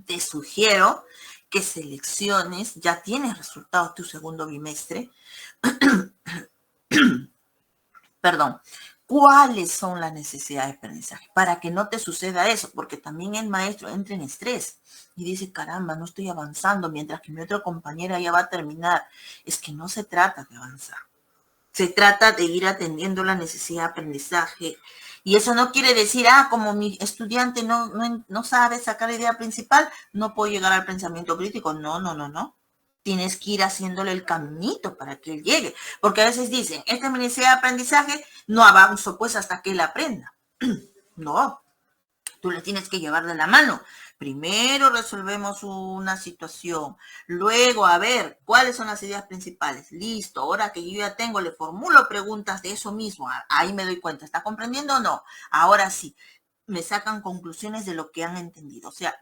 te sugiero que selecciones, ya tienes resultados tu segundo bimestre, perdón, ¿cuáles son las necesidades de aprendizaje? Para que no te suceda eso, porque también el maestro entra en estrés y dice, caramba, no estoy avanzando, mientras que mi otra compañera ya va a terminar. Es que no se trata de avanzar. Se trata de ir atendiendo la necesidad de aprendizaje. Y eso no quiere decir, como mi estudiante no sabe sacar la idea principal, no puedo llegar al pensamiento crítico. No. Tienes que ir haciéndole el caminito para que él llegue. Porque a veces dicen, esta es mi necesidad de aprendizaje, no avanzo pues hasta que él aprenda. No, tú le tienes que llevar de la mano. Primero resolvemos una situación, luego a ver cuáles son las ideas principales. Listo, ahora que yo ya tengo, le formulo preguntas de eso mismo. Ahí me doy cuenta, ¿está comprendiendo o no? Ahora sí, me sacan conclusiones de lo que han entendido. O sea,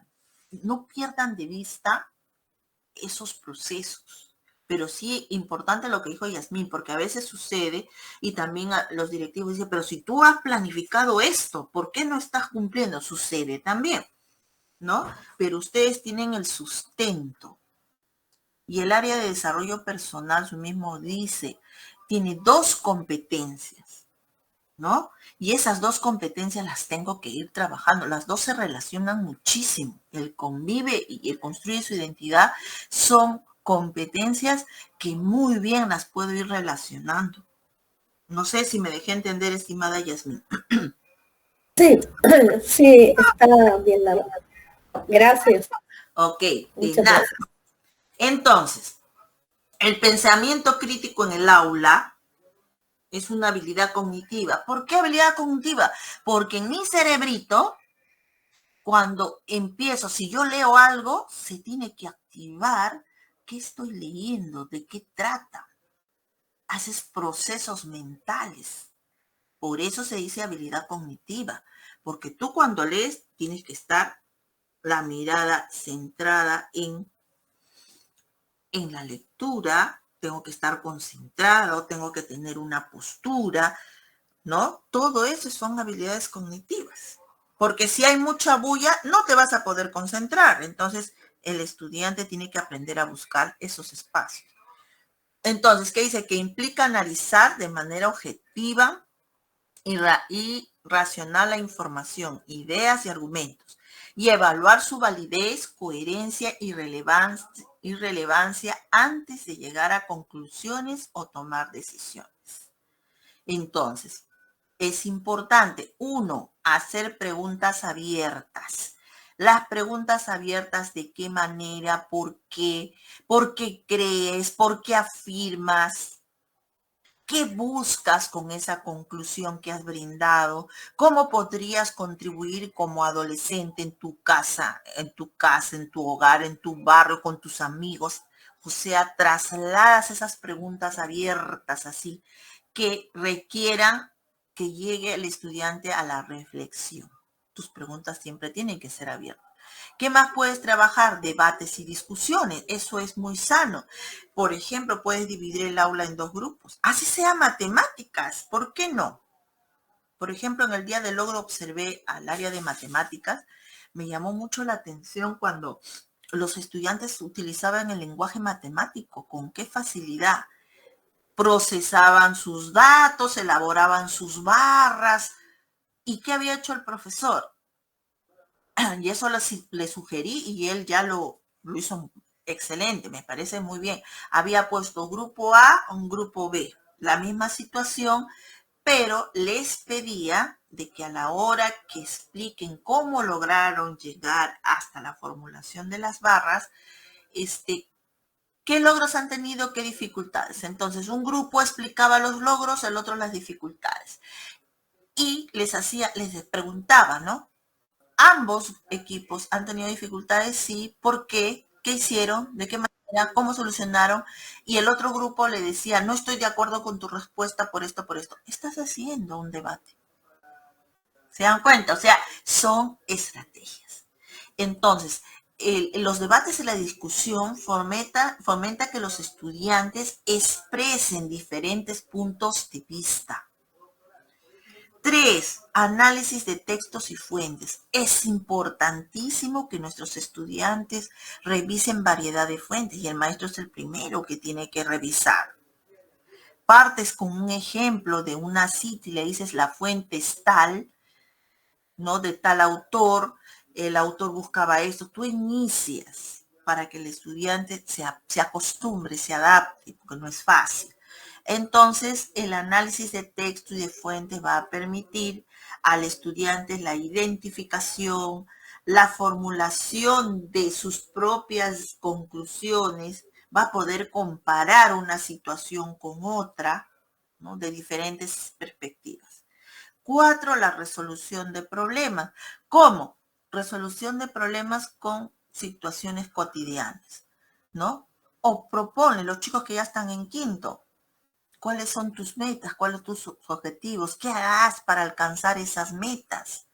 no pierdan de vista esos procesos. Pero sí importante lo que dijo Yasmín, porque a veces sucede, y también los directivos dicen, pero si tú has planificado esto, ¿por qué no estás cumpliendo? Sucede también, ¿no? Pero ustedes tienen el sustento. Y el área de desarrollo personal, su mismo dice, tiene 2 competencias, ¿no? Y esas 2 competencias las tengo que ir trabajando. Las 2 se relacionan muchísimo. El convive y el construye su identidad son competencias que muy bien las puedo ir relacionando. No sé si me dejé entender, estimada Yasmín.
Sí, sí, está bien la verdad. Gracias.
Ok,
Muchas
nada.
gracias.
Entonces, el pensamiento crítico en el aula es una habilidad cognitiva. ¿Por qué habilidad cognitiva? Porque en mi cerebrito, cuando empiezo, si yo leo algo, se tiene que activar qué estoy leyendo, de qué trata. Haces procesos mentales. Por eso se dice habilidad cognitiva. Porque tú cuando lees tienes que estar la mirada centrada en la lectura, tengo que estar concentrado, tengo que tener una postura, ¿no? Todo eso son habilidades cognitivas. Porque si hay mucha bulla, no te vas a poder concentrar. Entonces, el estudiante tiene que aprender a buscar esos espacios. Entonces, ¿qué dice? Que implica analizar de manera objetiva y racional la información, ideas y argumentos, y evaluar su validez, coherencia y relevancia antes de llegar a conclusiones o tomar decisiones. Entonces, es importante, 1, hacer preguntas abiertas. Las preguntas abiertas, ¿de qué manera? ¿Por qué? ¿Por qué crees? ¿Por qué afirmas? ¿Qué buscas con esa conclusión que has brindado? ¿Cómo podrías contribuir como adolescente en tu casa, en tu hogar, en tu barrio, con tus amigos? O sea, trasladas esas preguntas abiertas así que requieran que llegue el estudiante a la reflexión. Tus preguntas siempre tienen que ser abiertas. ¿Qué más puedes trabajar? Debates y discusiones. Eso es muy sano. Por ejemplo, puedes dividir el aula en 2 grupos. Así sea matemáticas. ¿Por qué no? Por ejemplo, en el día del logro observé al área de matemáticas. Me llamó mucho la atención cuando los estudiantes utilizaban el lenguaje matemático. ¿Con qué facilidad? Procesaban sus datos, elaboraban sus barras. ¿Y qué había hecho el profesor? Y eso le sugerí y él ya lo hizo excelente, me parece muy bien. Había puesto grupo A, un grupo B, la misma situación, pero les pedía de que a la hora que expliquen cómo lograron llegar hasta la formulación de las barras, ¿qué logros han tenido? ¿Qué dificultades? Entonces, un grupo explicaba los logros, el otro las dificultades. Y les preguntaba, ¿no? Ambos equipos han tenido dificultades, sí. ¿Por qué? ¿Qué hicieron? ¿De qué manera? ¿Cómo solucionaron? Y el otro grupo le decía, no estoy de acuerdo con tu respuesta por esto, por esto. Estás haciendo un debate. ¿Se dan cuenta? O sea, son estrategias. Entonces, los debates y la discusión fomenta que los estudiantes expresen diferentes puntos de vista. 3, análisis de textos y fuentes. Es importantísimo que nuestros estudiantes revisen variedad de fuentes y el maestro es el primero que tiene que revisar. Partes con un ejemplo de una cita y le dices la fuente es tal, ¿no? De tal autor, el autor buscaba esto. Tú inicias para que el estudiante se acostumbre, se adapte, porque no es fácil. Entonces, el análisis de texto y de fuentes va a permitir al estudiante la identificación, la formulación de sus propias conclusiones, va a poder comparar una situación con otra, ¿no? De diferentes perspectivas. 4, la resolución de problemas. ¿Cómo? resolución de problemas con situaciones cotidianas, ¿no? O propone, los chicos que ya están en quinto, ¿cuáles son tus metas? ¿Cuáles son tus objetivos? ¿Qué harás para alcanzar esas metas?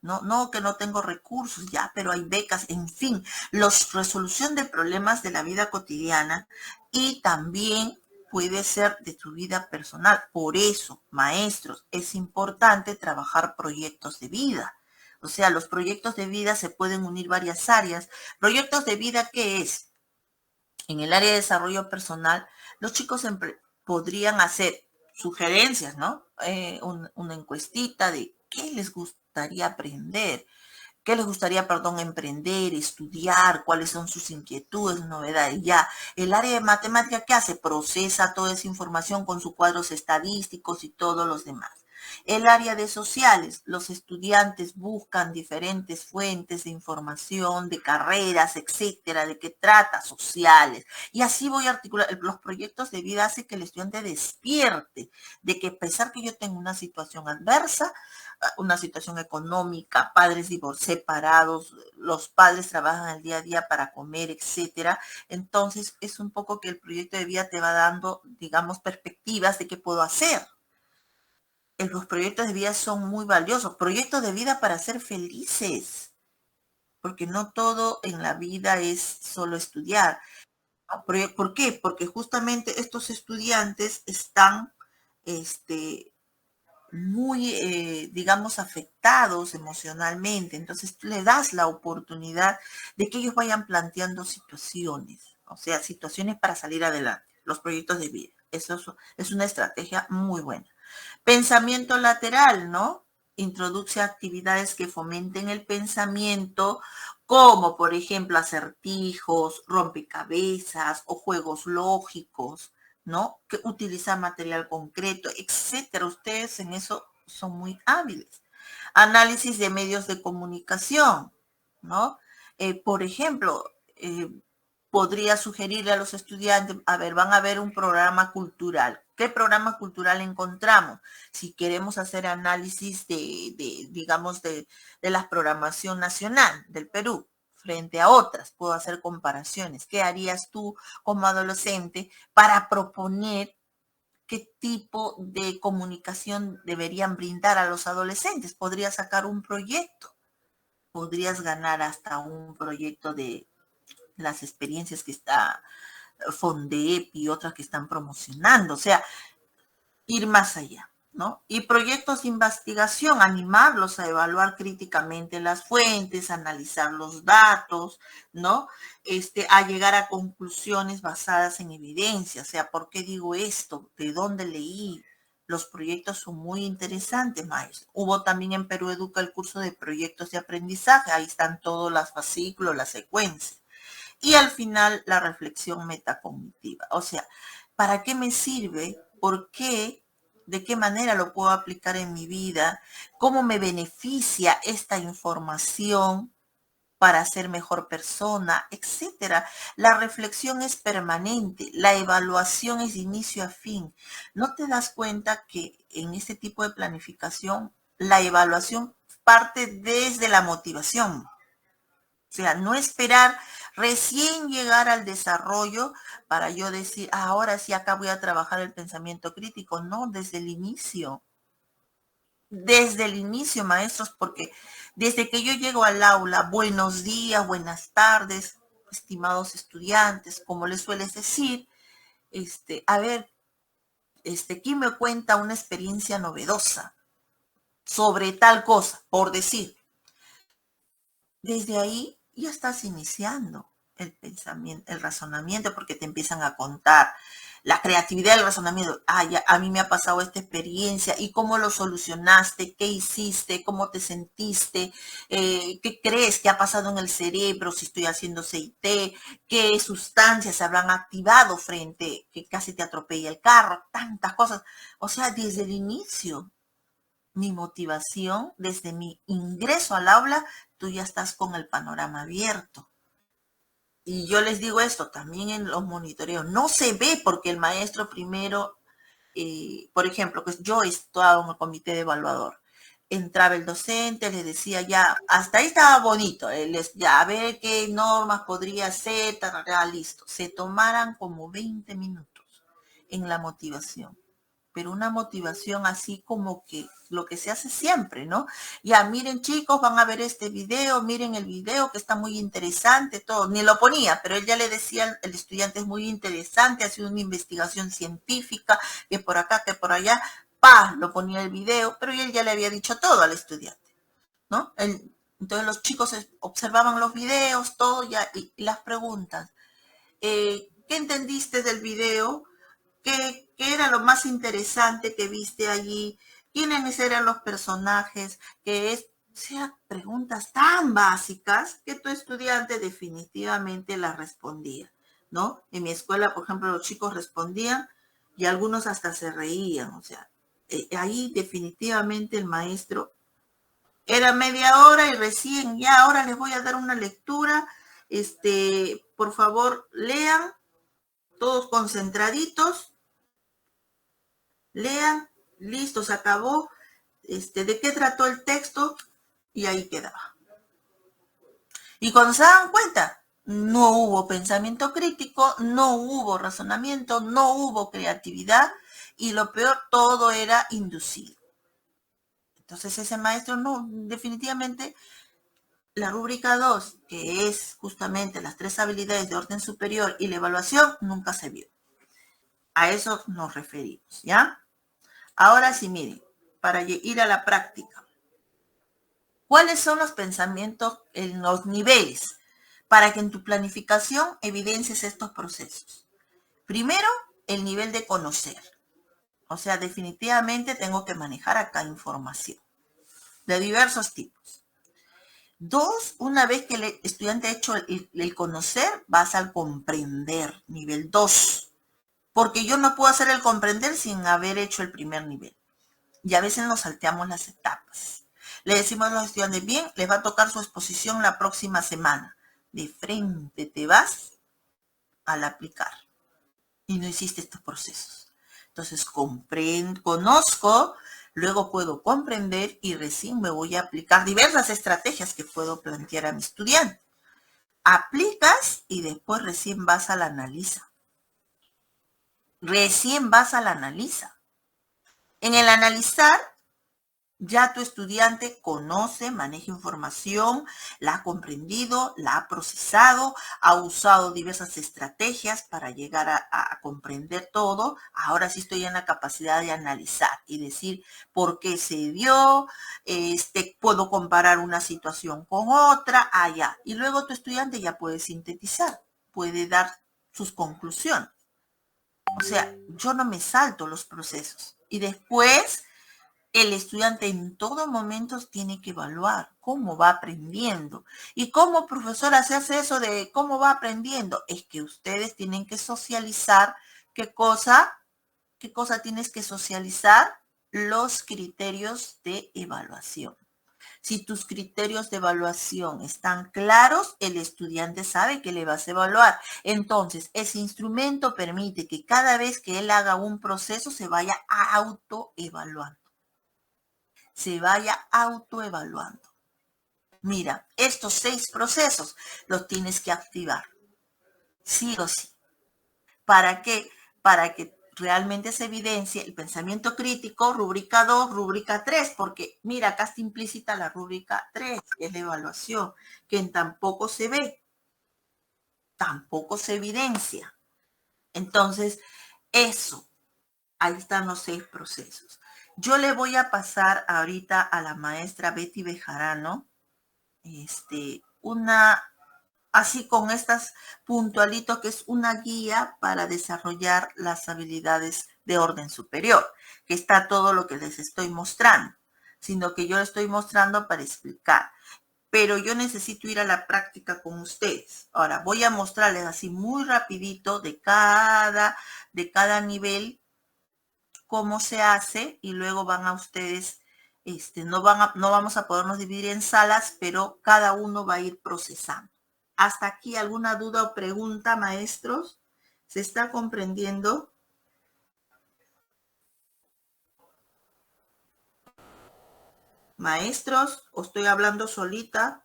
No, que no tengo recursos ya, pero hay becas, en fin, resolución de problemas de la vida cotidiana y también puede ser de tu vida personal. Por eso, maestros, es importante trabajar proyectos de vida. O sea, los proyectos de vida se pueden unir varias áreas. Proyectos de vida, ¿qué es? En el área de desarrollo personal, los chicos podrían hacer sugerencias, ¿no? Una encuestita de qué les gustaría aprender, qué les gustaría, emprender, estudiar, cuáles son sus inquietudes, novedades. Ya, el área de matemática, ¿qué hace? Procesa toda esa información con sus cuadros estadísticos y todos los demás. El área de sociales, los estudiantes buscan diferentes fuentes de información, de carreras, etcétera, de qué trata, sociales. Y así voy a articular. Los proyectos de vida hacen que el estudiante despierte de que a pesar que yo tengo una situación adversa, una situación económica, padres separados, los padres trabajan el día a día para comer, etcétera. Entonces, es un poco que el proyecto de vida te va dando, digamos, perspectivas de qué puedo hacer. Los proyectos de vida son muy valiosos. Proyectos de vida para ser felices. Porque no todo en la vida es solo estudiar. ¿Por qué? Porque justamente estos estudiantes están muy, digamos, afectados emocionalmente. Entonces, tú le das la oportunidad de que ellos vayan planteando situaciones. O sea, situaciones para salir adelante. Los proyectos de vida. Eso es una estrategia muy buena. Pensamiento lateral, ¿no? Introduce actividades que fomenten el pensamiento, como por ejemplo acertijos, rompecabezas o juegos lógicos, ¿no? Que utilizan material concreto, etcétera. Ustedes en eso son muy hábiles. Análisis de medios de comunicación, ¿no? Por ejemplo, podría sugerirle a los estudiantes, a ver, van a ver un programa cultural. ¿Qué programa cultural encontramos? Si queremos hacer análisis digamos, de la programación nacional del Perú frente a otras, puedo hacer comparaciones. ¿Qué harías tú como adolescente para proponer qué tipo de comunicación deberían brindar a los adolescentes? Podrías sacar un proyecto. Podrías ganar hasta un proyecto de las experiencias que está Fondep y otras que están promocionando, o sea, ir más allá, ¿no? Y proyectos de investigación, animarlos a evaluar críticamente las fuentes, analizar los datos, ¿no? A llegar a conclusiones basadas en evidencia, o sea, ¿por qué digo esto? ¿De dónde leí? Los proyectos son muy interesantes, maestro. Hubo también en Perú Educa el curso de proyectos de aprendizaje, ahí están todos los fascículos, las secuencias. Y al final, la reflexión metacognitiva. O sea, ¿para qué me sirve? ¿Por qué? ¿De qué manera lo puedo aplicar en mi vida? ¿Cómo me beneficia esta información para ser mejor persona? Etcétera. La reflexión es permanente. La evaluación es de inicio a fin. ¿No te das cuenta que en este tipo de planificación, la evaluación parte desde la motivación? O sea, no esperar recién llegar al desarrollo para yo decir, ahora sí, acá voy a trabajar el pensamiento crítico. No, desde el inicio. Desde el inicio, maestros, porque desde que yo llego al aula, buenos días, buenas tardes, estimados estudiantes, como les sueles decir, a ver, ¿quién me cuenta una experiencia novedosa sobre tal cosa, por decir? Desde ahí ya estás iniciando el pensamiento, el razonamiento, porque te empiezan a contar la creatividad del razonamiento. Ya, a mí me ha pasado esta experiencia y cómo lo solucionaste, qué hiciste, cómo te sentiste, qué crees que ha pasado en el cerebro si estoy haciendo CIT, qué sustancias se habrán activado frente, que casi te atropella el carro, tantas cosas. O sea, desde el inicio, mi motivación, desde mi ingreso al aula, tú ya estás con el panorama abierto. Y yo les digo esto también en los monitoreos. No se ve porque el maestro primero, por ejemplo, pues yo he estado en el comité de evaluador. entraba el docente, les decía ya, hasta ahí estaba bonito, ya a ver qué normas podría ser, listo. Se tomaran como 20 minutos en la motivación, pero una motivación así como que lo que se hace siempre, ¿no? Ya, miren chicos, van a ver este video, miren el video que está muy interesante, todo, ni lo ponía, pero él ya le decía, el estudiante es muy interesante, ha sido una investigación científica, que por acá, que por allá, lo ponía el video, pero él ya le había dicho todo al estudiante, ¿no? Entonces los chicos observaban los videos, todo, ya, y las preguntas. ¿Qué entendiste del video? ¿Qué era lo más interesante que viste allí? ¿Quiénes eran los personajes? Sean preguntas tan básicas que tu estudiante definitivamente las respondía, ¿no? En mi escuela, por ejemplo, los chicos respondían y algunos hasta se reían, o sea, ahí definitivamente el maestro era media hora y recién, ya ahora les voy a dar una lectura, por favor, lean, todos concentraditos, lean, listo, se acabó, ¿de qué trató el texto? Y ahí quedaba. Y cuando se dan cuenta, no hubo pensamiento crítico, no hubo razonamiento, no hubo creatividad, y lo peor, todo era inducido. Entonces ese maestro no, definitivamente, la rúbrica 2, que es justamente las 3 habilidades de orden superior y la evaluación, nunca se vio. A eso nos referimos, ¿ya? Ahora sí, miren, para ir a la práctica. ¿Cuáles son los pensamientos en los niveles para que en tu planificación evidencies estos procesos? Primero, el nivel de conocer. O sea, definitivamente tengo que manejar acá información de diversos tipos. 2, una vez que el estudiante ha hecho el conocer, vas al comprender, nivel 2. Porque yo no puedo hacer el comprender sin haber hecho el primer nivel. Y a veces nos salteamos las etapas. Le decimos a los estudiantes, bien, les va a tocar su exposición la próxima semana. De frente te vas al aplicar. Y no hiciste estos procesos. Entonces, conozco, luego puedo comprender y recién me voy a aplicar diversas estrategias que puedo plantear a mi estudiante. Aplicas y después recién vas a la analiza. En el analizar, ya tu estudiante conoce, maneja información, la ha comprendido, la ha procesado, ha usado diversas estrategias para llegar a comprender todo. Ahora sí estoy en la capacidad de analizar y decir por qué se dio, puedo comparar una situación con otra, ya. Y luego tu estudiante ya puede sintetizar, puede dar sus conclusiones. O sea, yo no me salto los procesos. Y después, el estudiante en todo momento tiene que evaluar cómo va aprendiendo. ¿Y cómo, profesora, se hace eso de cómo va aprendiendo? Es que ustedes tienen que socializar. ¿Qué cosa tienes que socializar? Los criterios de evaluación. Si tus criterios de evaluación están claros, el estudiante sabe que le vas a evaluar. Entonces, ese instrumento permite que cada vez que él haga un proceso se vaya autoevaluando. Mira, estos 6 procesos los tienes que activar, sí o sí. ¿Para qué? Para que realmente se evidencie el pensamiento crítico, rúbrica 2, rúbrica 3, porque mira, acá está implícita la rúbrica 3, que es la evaluación, que tampoco se ve, tampoco se evidencia. Entonces, eso, ahí están los 6 procesos. Yo le voy a pasar ahorita a la maestra Betty Bejarano, así con estas puntualitos, que es una guía para desarrollar las habilidades de orden superior, que está todo lo que les estoy mostrando, sino que yo les estoy mostrando para explicar. Pero yo necesito ir a la práctica con ustedes. Ahora, voy a mostrarles así muy rapidito de cada nivel cómo se hace, y luego van a ustedes, no vamos a podernos dividir en salas, pero cada uno va a ir procesando. ¿Hasta aquí alguna duda o pregunta, maestros? ¿Se está comprendiendo? Maestros, ¿o estoy hablando solita?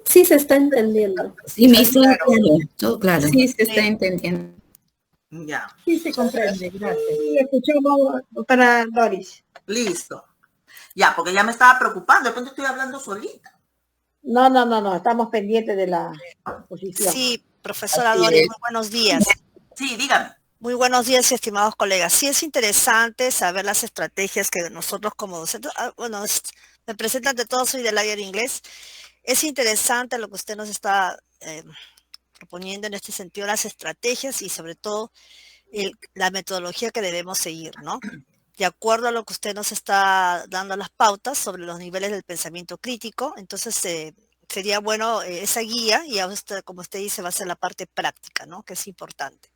Sí se está entendiendo.
Sí, me hizo
Claro.
claro, todo claro. Sí, se está
Sí.
entendiendo.
Ya,
Sí se comprende, gracias. Sí, escuchamos, doctora Doris.
listo. Ya, porque ya me estaba preocupando, de pronto estoy hablando solita.
No, estamos pendientes de la posición.
Sí, profesora
Así
Doris,
es.
muy buenos días.
Sí, dígame.
Muy buenos días, estimados colegas. Sí es interesante saber las estrategias que nosotros como docentes, me presento ante todo, soy del área de inglés. Es interesante lo que usted nos está proponiendo en este sentido, las estrategias y sobre todo la metodología que debemos seguir, ¿no? De acuerdo a lo que usted nos está dando las pautas sobre los niveles del pensamiento crítico, entonces sería bueno esa guía y a usted, como usted dice, va a ser la parte práctica, ¿no? Que es importante.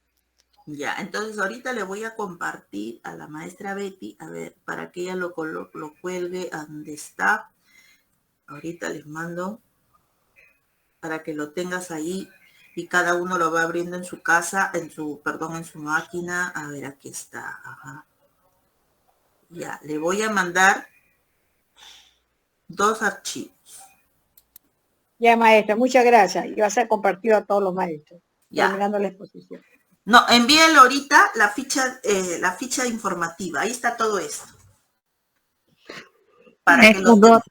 Ya, entonces ahorita le voy a compartir a la maestra Betty, a ver, para que ella lo cuelgue a donde está. Ahorita les mando para que lo tengas ahí y cada uno lo va abriendo en su casa, en su máquina. A ver, aquí está. Ajá. Ya, le voy a mandar 2 archivos.
Ya, maestra, muchas gracias. Y va a ser compartido a todos los maestros,
Ya.
terminando la exposición.
No, envíenle ahorita la ficha informativa. Ahí está todo esto. Para que lo tengan.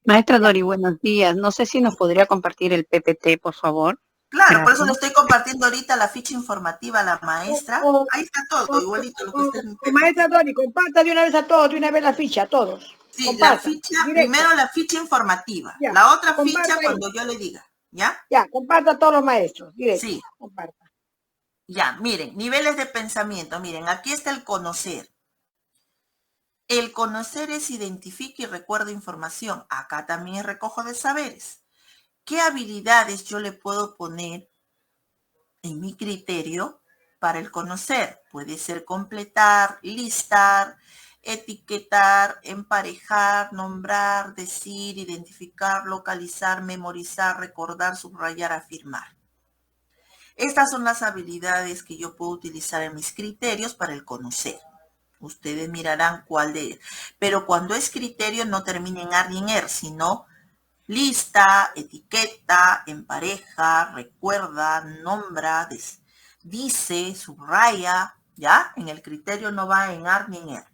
Maestra Dori, buenos días. No sé si nos podría compartir el PPT, por favor.
Claro,
Gracias.
por eso le estoy compartiendo ahorita la ficha informativa a la maestra. Ahí está todo, igualito lo que usted me
Maestra Dori, comparta de una vez a todos, de una vez la ficha, a todos.
Sí,
comparta,
la ficha,
directo.
primero la ficha informativa.
Ya,
la otra
comparta
ficha
ahí.
cuando yo le diga, ¿ya?
Ya, comparta a todos los maestros, directo.
Sí.
Comparta.
Ya, miren, niveles de pensamiento. Miren, aquí está el conocer. El conocer es identifica y recuerda información. Acá también es recojo de saberes. ¿Qué habilidades yo le puedo poner en mi criterio para el conocer? Puede ser completar, listar, etiquetar, emparejar, nombrar, decir, identificar, localizar, memorizar, recordar, subrayar, afirmar. Estas son las habilidades que yo puedo utilizar en mis criterios para el conocer. Ustedes mirarán cuál de ellas. Pero cuando es criterio no termina en ar ni en er, sino lista, etiqueta, empareja, recuerda, nombra, dice, subraya, ¿ya? En el criterio no va en ar ni en er.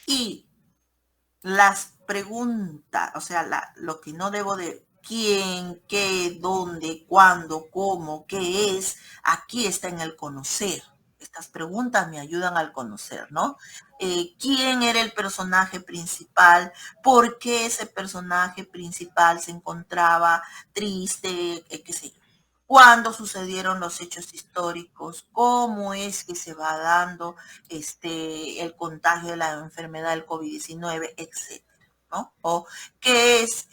Y las preguntas, o sea, lo que no debo de quién, qué, dónde, cuándo, cómo, qué es, aquí está en el conocer. Estas preguntas me ayudan al conocer, ¿no? ¿Quién era el personaje principal? ¿Por qué ese personaje principal se encontraba triste? ¿Qué sé yo? ¿Cuándo sucedieron los hechos históricos? ¿Cómo es que se va dando el contagio de la enfermedad del COVID-19, etcétera, ¿no? O ¿qué es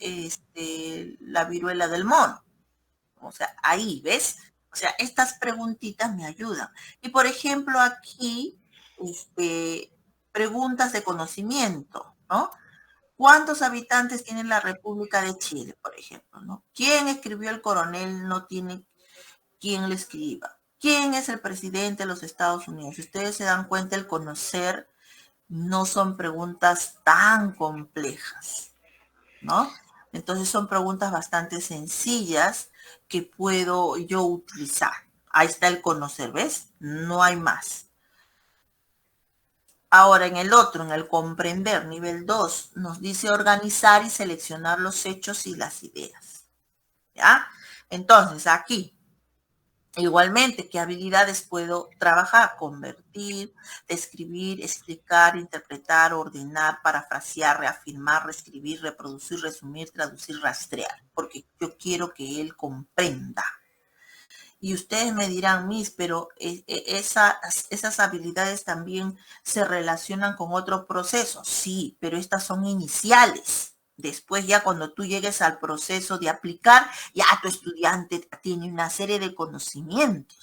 la viruela del mono? O sea, ahí, ¿ves? O sea, estas preguntitas me ayudan. Y por ejemplo, aquí, preguntas de conocimiento, ¿no? ¿Cuántos habitantes tiene la República de Chile, por ejemplo, ¿no? ¿Quién escribió El Coronel? No tiene quien le escriba. ¿Quién es el presidente de los Estados Unidos? Si ustedes se dan cuenta, el conocer no son preguntas tan complejas, ¿no? Entonces son preguntas bastante sencillas que puedo yo utilizar. Ahí está el conocer, ¿ves? No hay más. Ahora en el otro, en el comprender, nivel 2, nos dice organizar y seleccionar los hechos y las ideas. ¿Ya? Entonces aquí, igualmente, ¿qué habilidades puedo trabajar? Convertir, describir, explicar, interpretar, ordenar, parafrasear, reafirmar, reescribir, reproducir, resumir, traducir, rastrear. Porque yo quiero que él comprenda. Y ustedes me dirán, Miss, pero esas habilidades también se relacionan con otro proceso. Sí, pero estas son iniciales. Después ya cuando tú llegues al proceso de aplicar, ya tu estudiante tiene una serie de conocimientos.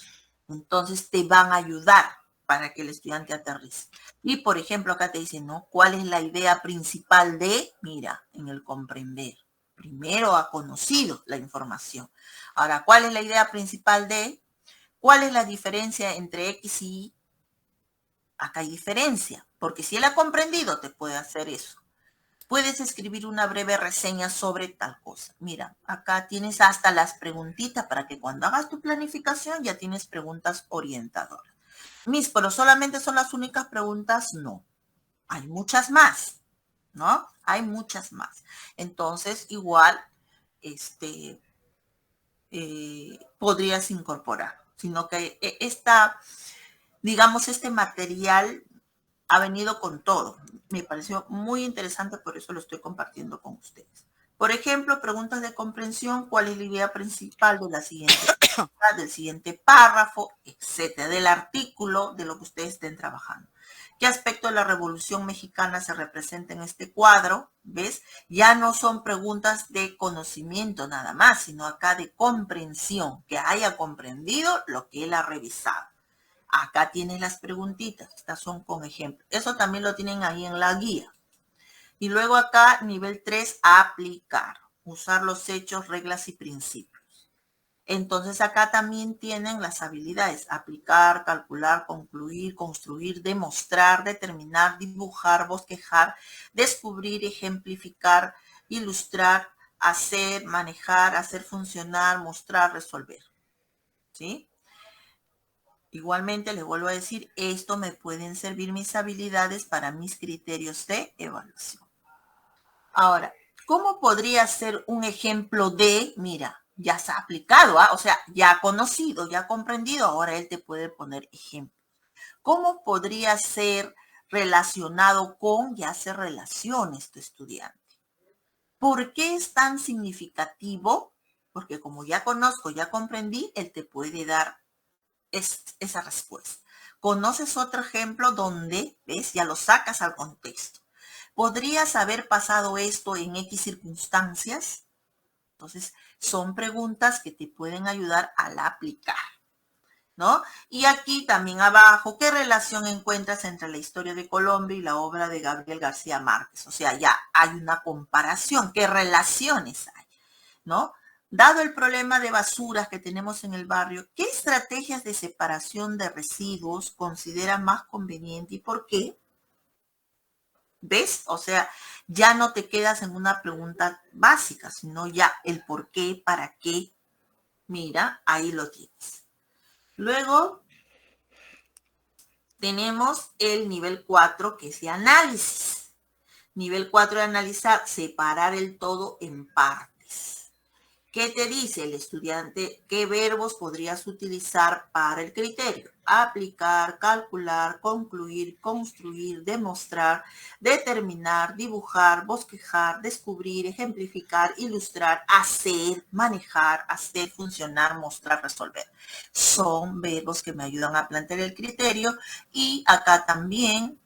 Entonces te van a ayudar para que el estudiante aterrice. Y por ejemplo, acá te dicen, ¿no? ¿Cuál es la idea principal de? Mira, en el comprender. Primero ha conocido la información. Ahora, ¿cuál es la idea principal de? ¿Cuál es la diferencia entre X y Y? Acá hay diferencia, porque si él ha comprendido, te puede hacer eso. Puedes escribir una breve reseña sobre tal cosa. Mira, acá tienes hasta las preguntitas para que cuando hagas tu planificación ya tienes preguntas orientadoras. Pero solamente son las únicas preguntas, no. Hay muchas más, ¿no? Hay muchas más. Entonces, igual, podrías incorporar, sino que digamos, este material ha venido con todo. Me pareció muy interesante, por eso lo estoy compartiendo con ustedes. Por ejemplo, preguntas de comprensión, ¿cuál es la idea principal de la siguiente del siguiente párrafo, etcétera, del artículo de lo que ustedes estén trabajando? ¿Qué aspecto de la Revolución Mexicana se representa en este cuadro? ¿Ves? Ya no son preguntas de conocimiento nada más, sino acá de comprensión, que haya comprendido lo que él ha revisado. Acá tienen las preguntitas, estas son con ejemplos. Eso también lo tienen ahí en la guía. Y luego acá, nivel 3, aplicar. Usar los hechos, reglas y principios. Entonces acá también tienen las habilidades. Aplicar, calcular, concluir, construir, demostrar, determinar, dibujar, bosquejar, descubrir, ejemplificar, ilustrar, hacer, manejar, hacer funcionar, mostrar, resolver. ¿Sí? Igualmente les vuelvo a decir, esto me pueden servir mis habilidades para mis criterios de evaluación. Ahora, ¿cómo podría ser un ejemplo de, mira, ya se ha aplicado, o sea, ya ha conocido, ya ha comprendido, ahora él te puede poner ejemplos? ¿Cómo podría ser relacionado con, ya hace relaciones tu estudiante? ¿Por qué es tan significativo? Porque como ya conozco, ya comprendí, él te puede dar esa respuesta. ¿Conoces otro ejemplo donde, ves, ya lo sacas al contexto? ¿Podrías haber pasado esto en X circunstancias? Entonces, son preguntas que te pueden ayudar al aplicar, ¿no? Y aquí también abajo, ¿qué relación encuentras entre la historia de Colombia y la obra de Gabriel García Márquez? O sea, ya hay una comparación. ¿Qué relaciones hay? ¿No? Dado el problema de basuras que tenemos en el barrio, ¿qué estrategias de separación de residuos considera más conveniente y por qué? ¿Ves? O sea, ya no te quedas en una pregunta básica, sino ya el por qué, para qué. Mira, ahí lo tienes. Luego tenemos el nivel 4, que es de análisis. Nivel 4 de analizar, separar el todo en partes. ¿Qué te dice el estudiante? ¿Qué verbos podrías utilizar para el criterio? Aplicar, calcular, concluir, construir, demostrar, determinar, dibujar, bosquejar, descubrir, ejemplificar, ilustrar, hacer, manejar, hacer funcionar, mostrar, resolver. Son verbos que me ayudan a plantear el criterio y acá también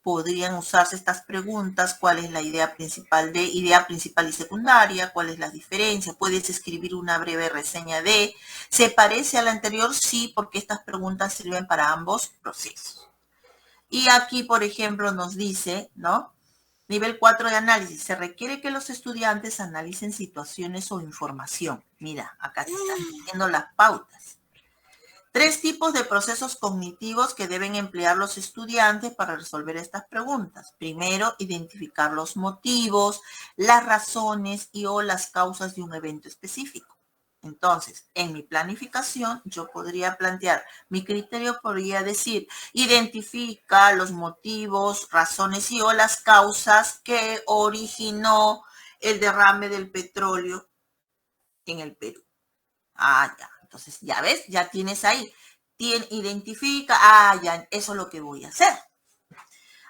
podrían usarse estas preguntas. ¿Cuál es la idea principal y secundaria? ¿Cuál es la diferencia? Puedes escribir una breve reseña de. ¿Se parece a la anterior? Sí, porque estas preguntas sirven para ambos procesos. Y aquí, por ejemplo, nos dice, ¿no? Nivel 4 de análisis. Se requiere que los estudiantes analicen situaciones o información. Mira, acá te están diciendo las pautas. 3 tipos de procesos cognitivos que deben emplear los estudiantes para resolver estas preguntas. Primero, identificar los motivos, las razones y o las causas de un evento específico. Entonces, en mi planificación, yo podría plantear, mi criterio podría decir, identifica los motivos, razones y o las causas que originó el derrame del petróleo en el Perú. Ya. Entonces, ya ves, ya tienes ahí. Identifica, ya, eso es lo que voy a hacer.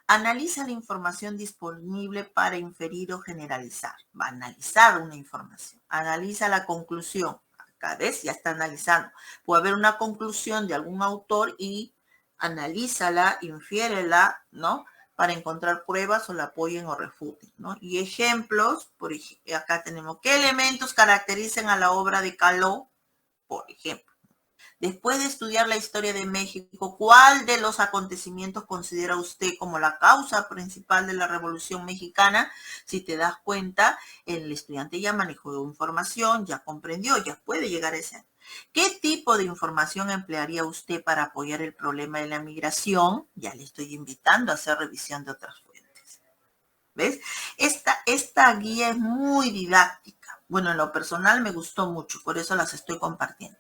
Analiza la información disponible para inferir o generalizar. Va a analizar una información. Analiza la conclusión. Acá ves, ya está analizando. Puede haber una conclusión de algún autor y analízala, infiérela, ¿no? Para encontrar pruebas o la apoyen o refuten, ¿no? Y ejemplos, acá tenemos, ¿qué elementos caracterizan a la obra de Caló? Por ejemplo, después de estudiar la historia de México, ¿cuál de los acontecimientos considera usted como la causa principal de la Revolución Mexicana? Si te das cuenta, el estudiante ya manejó información, ya comprendió, ya puede llegar a ese. ¿Qué tipo de información emplearía usted para apoyar el problema de la migración? Ya le estoy invitando a hacer revisión de otras fuentes. ¿Ves? Esta guía es muy didáctica. Bueno, en lo personal me gustó mucho, por eso las estoy compartiendo.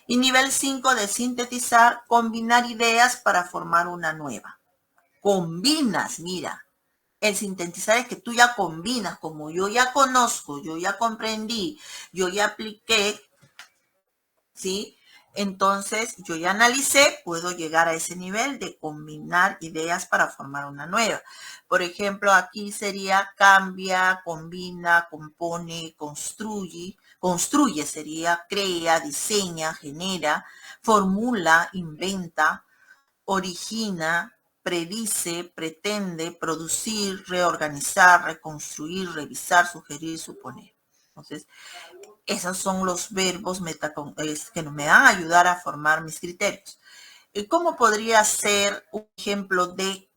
Y nivel 5 de sintetizar, combinar ideas para formar una nueva. Combinas, mira. El sintetizar es que tú ya combinas, como yo ya conozco, yo ya comprendí, yo ya apliqué, ¿sí? Entonces, yo ya analicé, puedo llegar a ese nivel de combinar ideas para formar una nueva. Por ejemplo, aquí sería cambia, combina, compone, construye. Construye sería crea, diseña, genera, formula, inventa, origina, predice, pretende, producir, reorganizar, reconstruir, revisar, sugerir, suponer. Entonces, esos son los verbos que me van a ayudar a formar mis criterios. ¿Cómo podría ser un ejemplo de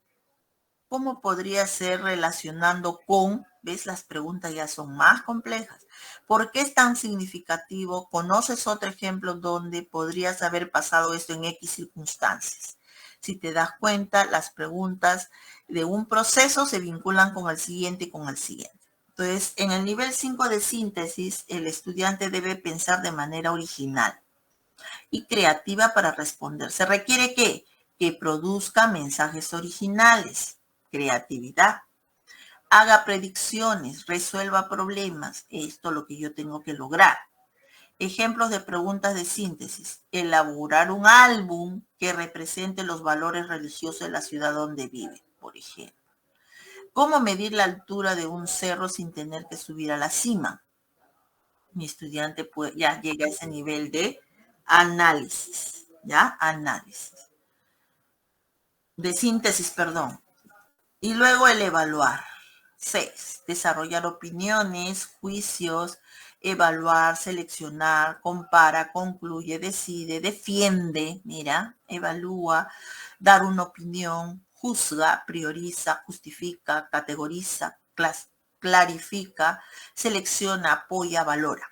cómo podría ser relacionando con? ¿Ves? Las preguntas ya son más complejas. ¿Por qué es tan significativo? ¿Conoces otro ejemplo donde podrías haber pasado esto en X circunstancias? Si te das cuenta, las preguntas de un proceso se vinculan con el siguiente y con el siguiente. Entonces, en el nivel 5 de síntesis, el estudiante debe pensar de manera original y creativa para responder. ¿Se requiere qué? Que produzca mensajes originales, creatividad, haga predicciones, resuelva problemas. Esto es lo que yo tengo que lograr. Ejemplos de preguntas de síntesis. Elaborar un álbum que represente los valores religiosos de la ciudad donde vive, por ejemplo. ¿Cómo medir la altura de un cerro sin tener que subir a la cima? Mi estudiante ya llega a ese nivel de análisis, ¿ya? Análisis. De síntesis, perdón. Y luego el evaluar. 6. Desarrollar opiniones, juicios, evaluar, seleccionar, compara, concluye, decide, defiende, mira, evalúa, dar una opinión, juzga, prioriza, justifica, categoriza, clarifica, selecciona, apoya, valora.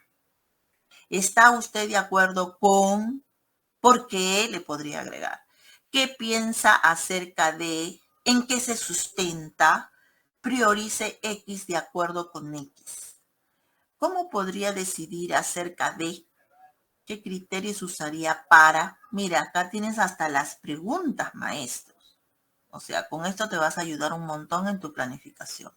¿Está usted de acuerdo con por qué? Le podría agregar. ¿Qué piensa acerca de? ¿En qué se sustenta? Priorice X de acuerdo con X. ¿Cómo podría decidir acerca de? ¿Qué criterios usaría para? Mira, acá tienes hasta las preguntas, maestros. O sea, con esto te vas a ayudar un montón en tu planificación.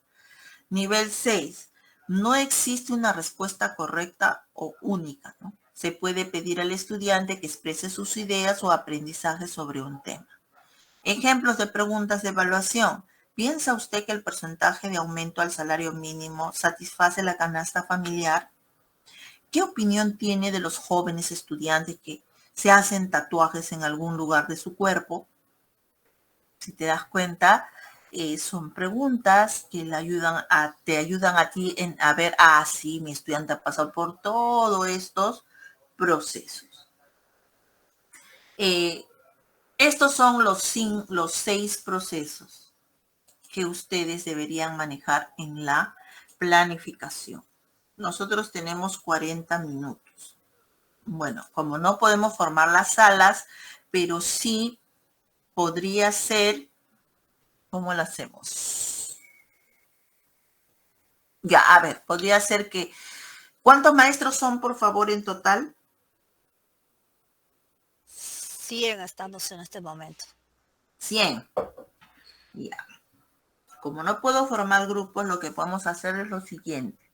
Nivel 6. No existe una respuesta correcta o única, ¿no? Se puede pedir al estudiante que exprese sus ideas o aprendizaje sobre un tema. Ejemplos de preguntas de evaluación. ¿Piensa usted que el porcentaje de aumento al salario mínimo satisface la canasta familiar? ¿Qué opinión tiene de los jóvenes estudiantes que se hacen tatuajes en algún lugar de su cuerpo? Si te das cuenta, son preguntas que te ayudan a ti a ver, sí, mi estudiante ha pasado por todos estos procesos. Estos son los 6 procesos que ustedes deberían manejar en la planificación. Nosotros tenemos 40 minutos. Bueno, como no podemos formar las salas, pero sí podría ser, ¿cómo lo hacemos? Ya, a ver, podría ser que, ¿cuántos maestros son, por favor, en total?
100 estamos en este momento.
100. Ya. Como no puedo formar grupos, lo que podemos hacer es lo siguiente.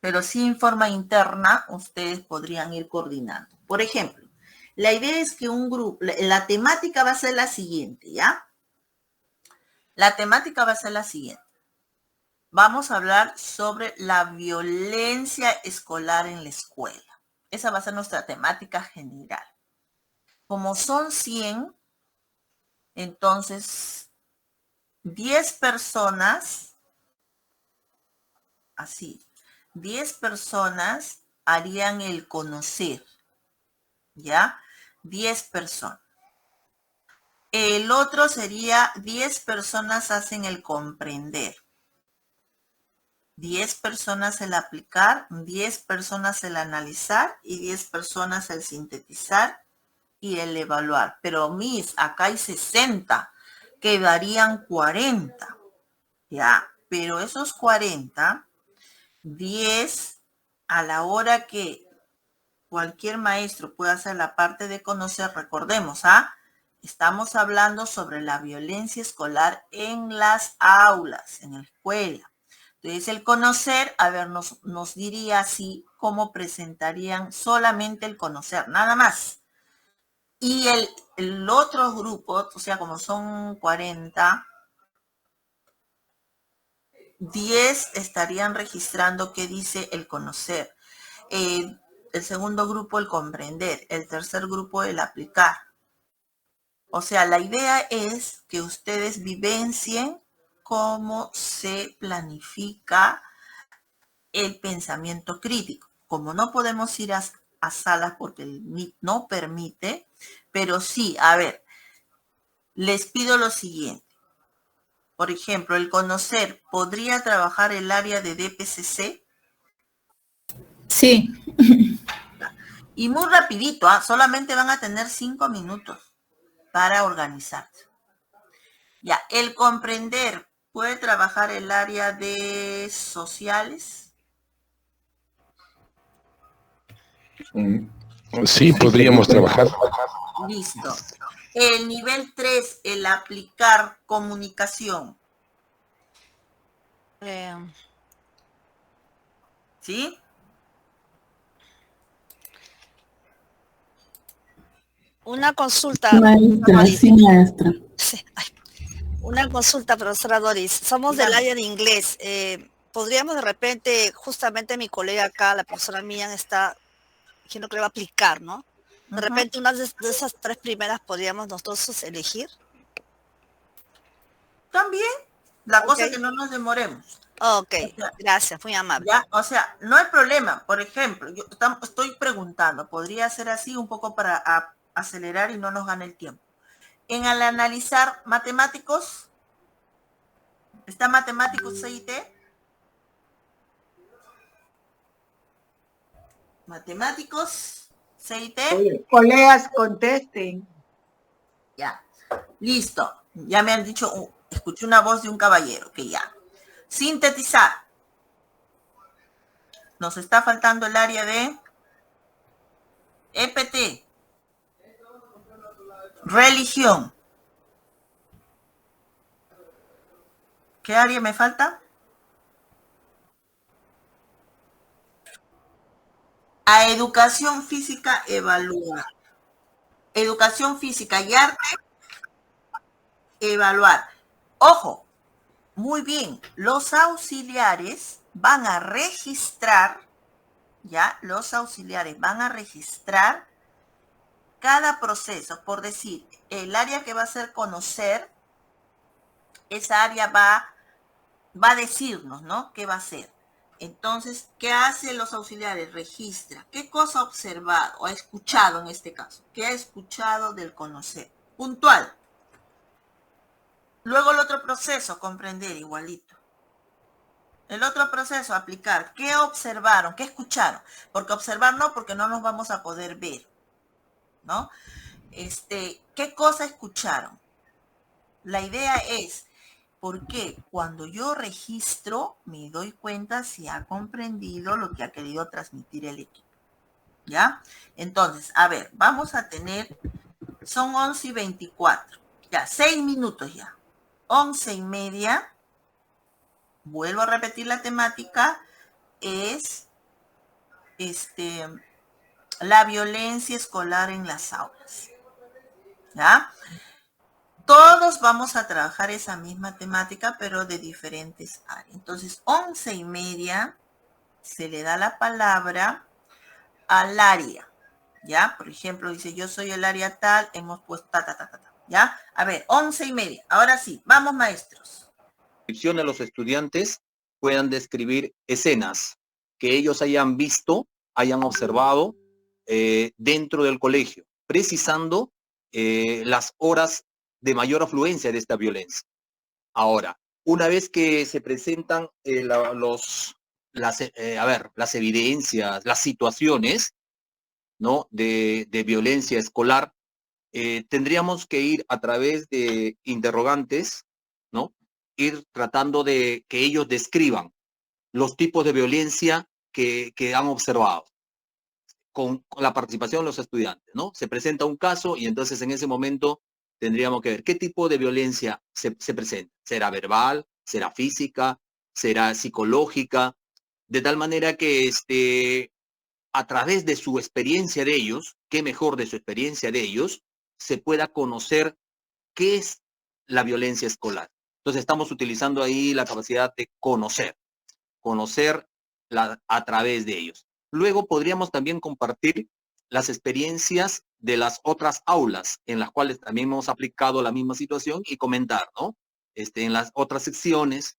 Pero sí en forma interna, ustedes podrían ir coordinando. Por ejemplo, la idea es que un grupo, la temática va a ser la siguiente, ¿ya? La temática va a ser la siguiente. Vamos a hablar sobre la violencia escolar en la escuela. Esa va a ser nuestra temática general. Como son 100, entonces 10 personas, así, 10 personas harían el conocer, ¿ya? 10 personas. El otro sería 10 personas hacen el comprender. 10 personas el aplicar, 10 personas el analizar y 10 personas el sintetizar y el evaluar. Pero Miss, acá hay 60, quedarían 40. Ya, pero esos 40, 10 a la hora que cualquier maestro pueda hacer la parte de conocer, recordemos, estamos hablando sobre la violencia escolar en las aulas, en la escuela. Entonces, el conocer, a ver, nos diría así cómo presentarían solamente el conocer, nada más. Y el otro grupo, o sea, como son 40, 10 estarían registrando qué dice el conocer. El segundo grupo, el comprender. El tercer grupo, el aplicar. O sea, la idea es que ustedes vivencien cómo se planifica el pensamiento crítico. Como no podemos ir a salas porque el MIT no permite, pero sí, a ver, les pido lo siguiente. Por ejemplo, el conocer, ¿podría trabajar el área de DPCC?
Sí.
Y muy rapidito, solamente van a tener 5 minutos para organizarse. Ya, el comprender, ¿puede trabajar el área de sociales?
Sí, podríamos trabajar.
Listo. El nivel 3, el aplicar comunicación. ¿Sí?
Una consulta.
Maestra, sí, maestra.
Una consulta, profesora Doris. Somos del área de inglés. Podríamos de repente, justamente mi colega acá, la profesora Mía, está diciendo que le va a aplicar, ¿no? De repente una de esas 3 primeras podríamos nosotros elegir.
También, la cosa es que no nos demoremos.
Ok, gracias, muy amable.
Ya, o sea, no hay problema. Por ejemplo, yo estoy preguntando, podría ser así un poco para acelerar y no nos gane el tiempo. En al analizar matemáticos, ¿está matemáticos CIT? Matemáticos CIT.
Colegas, contesten.
Ya, listo. Ya me han dicho, escuché una voz de un caballero, que ya. Sintetizar. Nos está faltando el área de EPT. Religión. ¿Qué área me falta? A educación física, evaluar. Educación física y arte, evaluar. Ojo, muy bien, los auxiliares van a registrar, ¿ya? Los auxiliares van a registrar cada proceso. Por decir, el área que va a ser conocer, esa área va a decirnos, ¿no? ¿Qué va a hacer? Entonces, ¿qué hacen los auxiliares? Registra. ¿Qué cosa ha observado o ha escuchado en este caso? ¿Qué ha escuchado del conocer? Puntual. Luego el otro proceso, comprender, igualito. El otro proceso, aplicar. ¿Qué observaron? ¿Qué escucharon? Porque observar no, porque no nos vamos a poder ver, ¿no? ¿Qué cosa escucharon? La idea es, porque cuando yo registro, me doy cuenta si ha comprendido lo que ha querido transmitir el equipo, ¿ya? Entonces, a ver, vamos a tener, son 11:24, ya, 6 minutos ya. 11:30, vuelvo a repetir la temática, es la violencia escolar en las aulas, ¿ya? Todos vamos a trabajar esa misma temática, pero de diferentes áreas. Entonces, 11:30 se le da la palabra al área, ¿ya? Por ejemplo, dice, yo soy el área tal, hemos puesto ¿ya? A ver, 11:30. Ahora sí, vamos, maestros.
A los estudiantes puedan describir escenas que ellos hayan visto, hayan observado dentro del colegio, precisando las horas de mayor afluencia de esta violencia. Ahora, una vez que se presentan las evidencias, las situaciones, ¿no? de violencia escolar, tendríamos que ir a través de interrogantes, ¿no? ir tratando de que ellos describan los tipos de violencia que han observado con la participación de los estudiantes, ¿no? Se presenta un caso y entonces en ese momento tendríamos que ver qué tipo de violencia se presenta. ¿Será verbal? ¿Será física? ¿Será psicológica? De tal manera que a través de su experiencia de ellos, qué mejor de su experiencia de ellos, se pueda conocer qué es la violencia escolar. Entonces estamos utilizando ahí la capacidad de conocer a través de ellos. Luego podríamos también compartir las experiencias de las otras aulas en las cuales también hemos aplicado la misma situación y comentar, ¿no? En las otras secciones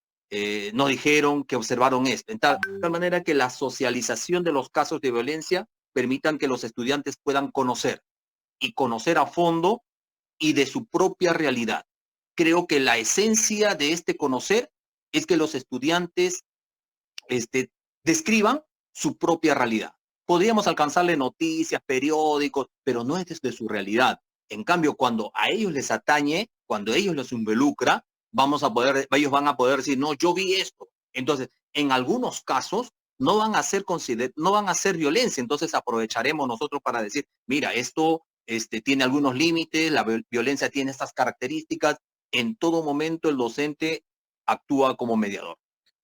nos dijeron que observaron esto. De tal manera que la socialización de los casos de violencia permitan que los estudiantes puedan conocer a fondo y de su propia realidad. Creo que la esencia de este conocer es que los estudiantes describan su propia realidad. Podríamos alcanzarle noticias, periódicos, pero no es desde su realidad. En cambio, cuando a ellos les atañe, cuando a ellos les involucra, ellos van a poder decir, no, yo vi esto. Entonces, en algunos casos, no van a ser violencia. Entonces, aprovecharemos nosotros para decir, mira, esto tiene algunos límites, la violencia tiene estas características. En todo momento, el docente actúa como mediador.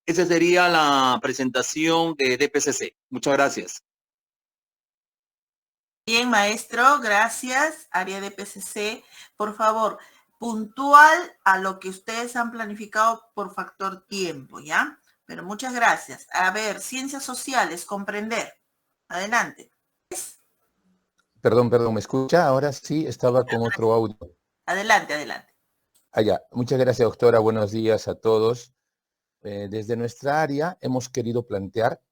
Esa sería la presentación de DPCC. Muchas gracias.
Bien, maestro, gracias. Área de PCC, por favor, puntual a lo que ustedes han planificado por factor tiempo, ¿ya? Pero muchas gracias. A ver, ciencias sociales, comprender. Adelante.
Perdón, ¿me escucha? Ahora sí, estaba con otro audio.
Adelante.
Ya. Muchas gracias, doctora. Buenos días a todos. Desde nuestra área hemos querido plantear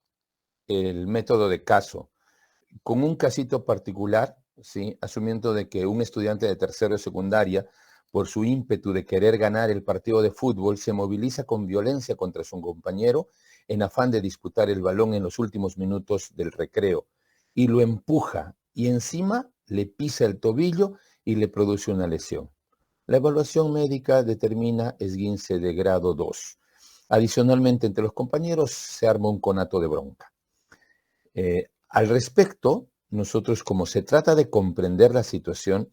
el método de caso, con un casito particular, ¿sí? Asumiendo de que un estudiante de tercero de secundaria, por su ímpetu de querer ganar el partido de fútbol, se moviliza con violencia contra su compañero en afán de disputar el balón en los últimos minutos del recreo, y lo empuja, y encima le pisa el tobillo y le produce una lesión. La evaluación médica determina esguince de grado 2. Adicionalmente, entre los compañeros se arma un conato de bronca. Al respecto, nosotros, como se trata de comprender la situación,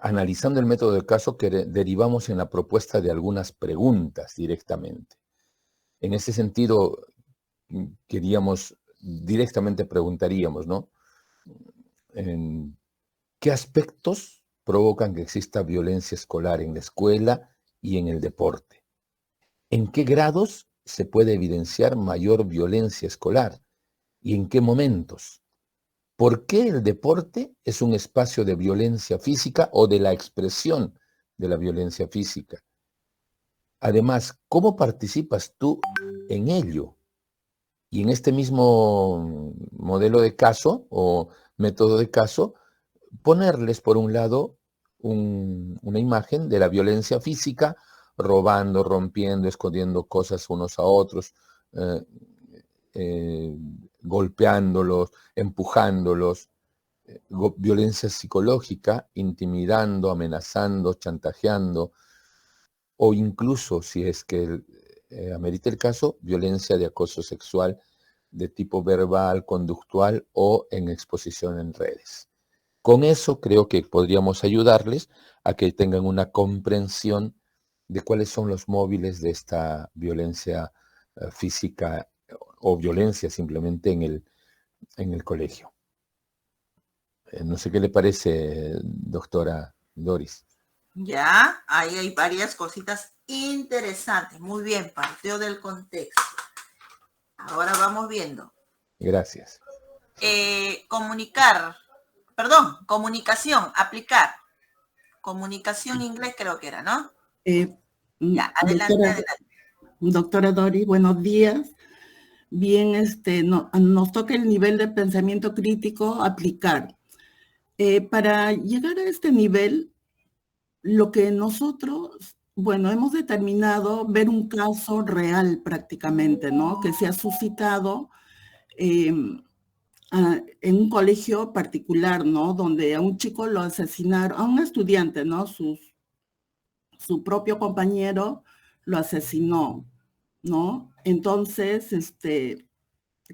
analizando el método del caso, que derivamos en la propuesta de algunas preguntas directamente. En ese sentido, preguntaríamos, ¿no? ¿Qué aspectos provocan que exista violencia escolar en la escuela y en el deporte? ¿En qué grados se puede evidenciar mayor violencia escolar? ¿Y en qué momentos? ¿Por qué el deporte es un espacio de violencia física o de la expresión de la violencia física? Además, ¿cómo participas tú en ello? Y en este mismo modelo de caso o método de caso, ponerles por un lado una imagen de la violencia física, robando, rompiendo, escondiendo cosas unos a otros, golpeándolos, empujándolos, violencia psicológica, intimidando, amenazando, chantajeando, o incluso, si es que amerita el caso, violencia de acoso sexual de tipo verbal, conductual o en exposición en redes. Con eso creo que podríamos ayudarles a que tengan una comprensión de cuáles son los móviles de esta violencia física o violencia simplemente en el colegio. No sé qué le parece, doctora Doris.
Ya, ahí hay varias cositas interesantes. Muy bien, partió del contexto. Ahora vamos viendo.
Gracias.
Comunicación, aplicar. Comunicación inglés creo que era, ¿no? Ya, adelante.
Doctora Doris, buenos días. Bien, nos toca el nivel de pensamiento crítico aplicar. Para llegar a este nivel, lo que nosotros, hemos determinado ver un caso real prácticamente, ¿no? Que se ha suscitado en un colegio particular, ¿no? Donde a un chico lo asesinaron, a un estudiante, ¿no? su propio compañero lo asesinó, ¿no? Entonces,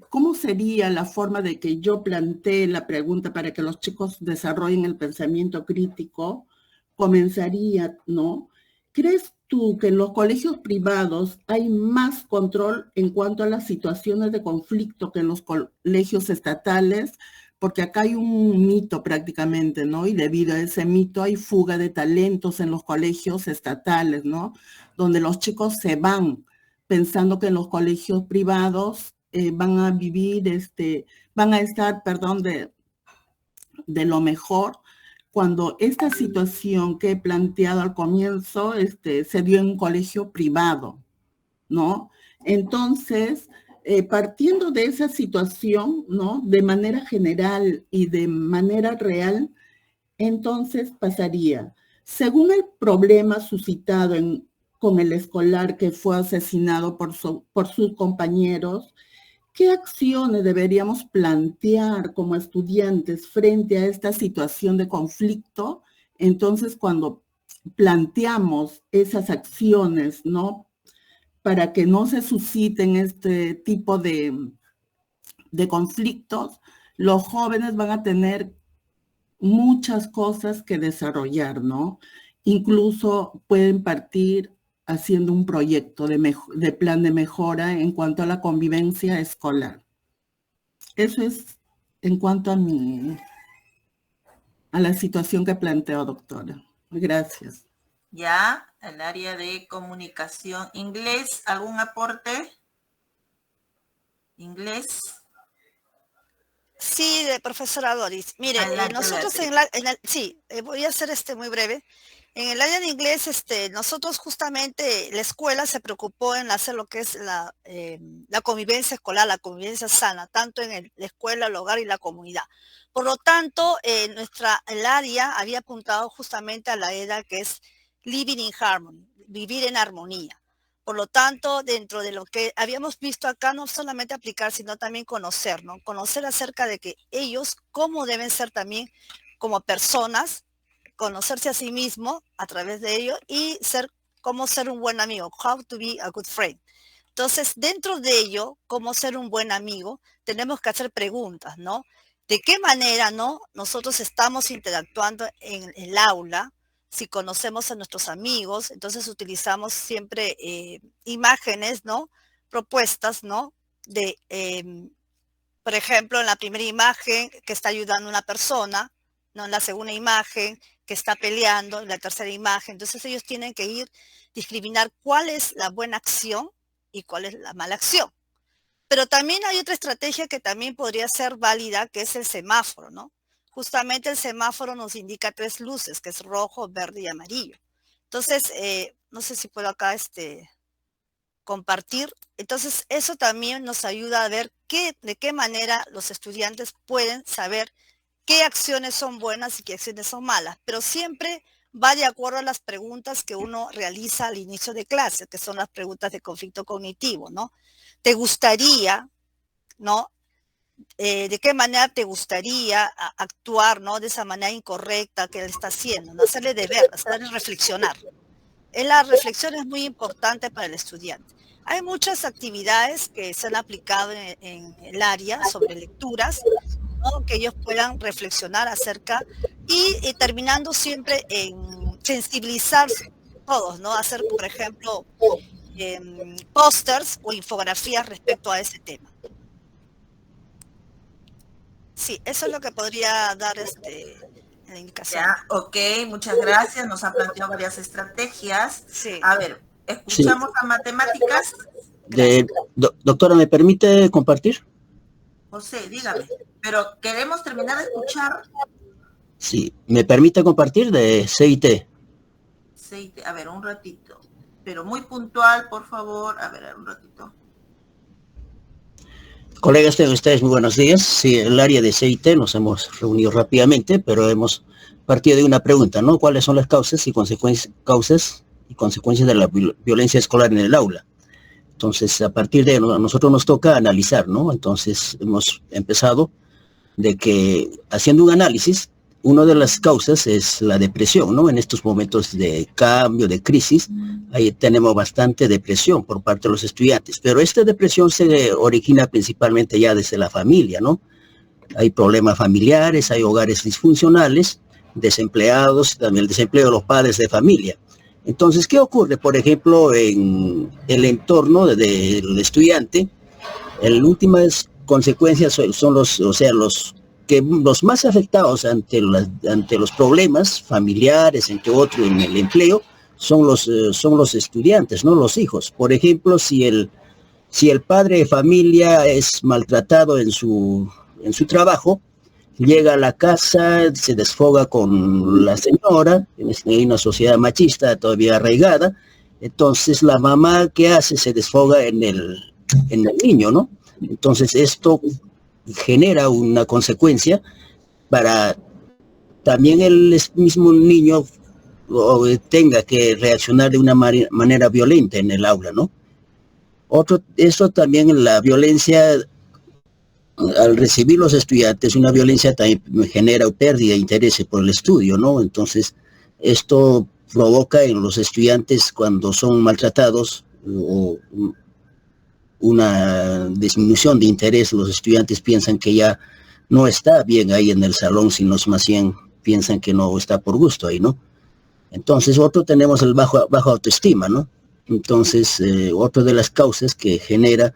¿cómo sería la forma de que yo plantee la pregunta para que los chicos desarrollen el pensamiento crítico? Comenzaría, ¿no? ¿Crees tú que en los colegios privados hay más control en cuanto a las situaciones de conflicto que en los colegios estatales? Porque acá hay un mito prácticamente, ¿no? Y debido a ese mito hay fuga de talentos en los colegios estatales, ¿no? Donde los chicos se van pensando que en los colegios privados van a vivir, van a estar, perdón, de lo mejor, cuando esta situación que he planteado al comienzo se dio en un colegio privado, ¿no? Entonces, partiendo de esa situación, ¿no? De manera general y de manera real, entonces pasaría, según el problema suscitado con el escolar que fue asesinado por sus compañeros, ¿qué acciones deberíamos plantear como estudiantes frente a esta situación de conflicto? Entonces, cuando planteamos esas acciones, ¿no? Para que no se susciten este tipo de conflictos, los jóvenes van a tener muchas cosas que desarrollar, ¿no? Incluso pueden partir haciendo un proyecto de plan de mejora en cuanto a la convivencia escolar. Eso es en cuanto a la situación que planteó, doctora. Gracias.
Ya, el área de comunicación. Inglés, ¿algún aporte? Inglés.
Sí, de profesora Doris. Mire, nosotros voy a hacer muy breve. En el área de inglés, nosotros justamente, la escuela se preocupó en hacer lo que es la convivencia escolar, la convivencia sana, tanto en la escuela, el hogar y la comunidad. Por lo tanto, el área había apuntado justamente a la edad que es living in harmony, vivir en armonía. Por lo tanto, dentro de lo que habíamos visto acá, no solamente aplicar, sino también conocer, ¿no? Conocer acerca de que ellos, cómo deben ser también como personas, conocerse a sí mismo a través de ello y cómo ser un buen amigo, how to be a good friend. Entonces, dentro de ello, cómo ser un buen amigo, tenemos que hacer preguntas, ¿no? ¿De qué manera, no? Nosotros estamos interactuando en el aula, si conocemos a nuestros amigos, entonces utilizamos siempre imágenes, ¿no? Propuestas, ¿no? Por ejemplo, en la primera imagen que está ayudando a una persona, ¿no? En la segunda imagen que está peleando, en la tercera imagen. Entonces ellos tienen que discriminar cuál es la buena acción y cuál es la mala acción. Pero también hay otra estrategia que también podría ser válida, que es el semáforo, ¿no? Justamente el semáforo nos indica 3 luces, que es rojo, verde y amarillo. Entonces, no sé si puedo acá compartir. Entonces, eso también nos ayuda a ver de qué manera los estudiantes pueden saber qué acciones son buenas y qué acciones son malas. Pero siempre va de acuerdo a las preguntas que uno realiza al inicio de clase, que son las preguntas de conflicto cognitivo, ¿no? ¿Te gustaría, no? ¿De qué manera te gustaría actuar, ¿no? De esa manera incorrecta que él está haciendo, ¿no? Hacerle deber, hacerle reflexionar. La reflexión es muy importante para el estudiante. Hay muchas actividades que se han aplicado en el área sobre lecturas, ¿no? Que ellos puedan reflexionar acerca y terminando siempre en sensibilizar todos, ¿no? Hacer, por ejemplo, pósters o infografías respecto a ese tema. Sí, eso es lo que podría dar la indicación.
Ya, ok, muchas gracias. Nos ha planteado varias estrategias.
Sí.
A ver, escuchamos a matemáticas.
Doctora, ¿me permite compartir?
José, dígame. Pero queremos terminar de escuchar.
Sí, ¿me permite compartir de CIT?
CIT, a ver, un ratito. Pero muy puntual, por favor. A ver, un ratito.
Colegas, tengan ustedes muy buenos días. Sí, el área de CIT nos hemos reunido rápidamente, pero hemos partido de una pregunta, ¿no? ¿Cuáles son las causas y consecuencias de la violencia escolar en el aula? Entonces, a partir de a nosotros nos toca analizar, ¿no? Entonces, hemos empezado de que, haciendo un análisis, una de las causas es la depresión, ¿no? En estos momentos de cambio, de crisis, ahí tenemos bastante depresión por parte de los estudiantes, pero esta depresión se origina principalmente ya desde la familia, ¿no? Hay problemas familiares, hay hogares disfuncionales, desempleados, también el desempleo de los padres de familia. Entonces, ¿qué ocurre? Por ejemplo, en el entorno del estudiante, en últimas consecuencias son los más afectados ante los problemas familiares, entre otros, en el empleo, son los estudiantes, no los hijos. Por ejemplo, si el padre de familia es maltratado en su trabajo, llega a la casa, se desfoga con la señora, hay una sociedad machista todavía arraigada, entonces la mamá, ¿qué hace? Se desfoga en el niño, ¿no? Entonces esto genera una consecuencia para también el mismo niño tenga que reaccionar de una manera violenta en el aula, ¿no? Eso también, la violencia, al recibir los estudiantes, una violencia también genera pérdida de interés por el estudio, ¿no? Entonces, esto provoca en los estudiantes, cuando son maltratados, o una disminución de interés. Los estudiantes piensan que ya no está bien ahí en el salón, sino más bien piensan que no está por gusto ahí, ¿no? Entonces, tenemos el bajo autoestima, ¿no? Entonces, otra de las causas que genera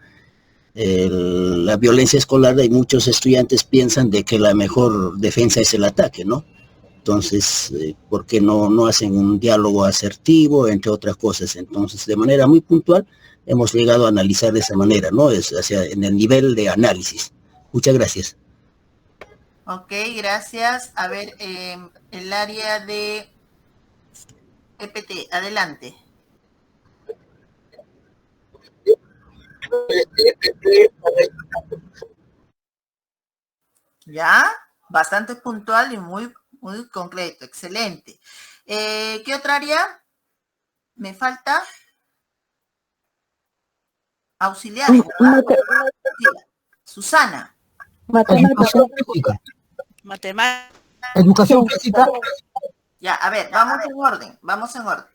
la violencia escolar, hay muchos estudiantes piensan de que la mejor defensa es el ataque, ¿no? Entonces, ¿por qué no hacen un diálogo asertivo, entre otras cosas? Entonces, de manera muy puntual, hemos llegado a analizar de esa manera, ¿no? En el nivel de análisis. Muchas gracias.
Ok, gracias. A ver, el área de EPT, adelante. Ya, bastante puntual y muy concreto, excelente. ¿Qué otra área me falta? Auxiliar. Susana.
Educación física. Educación física.
Ya, a ver, vamos en orden.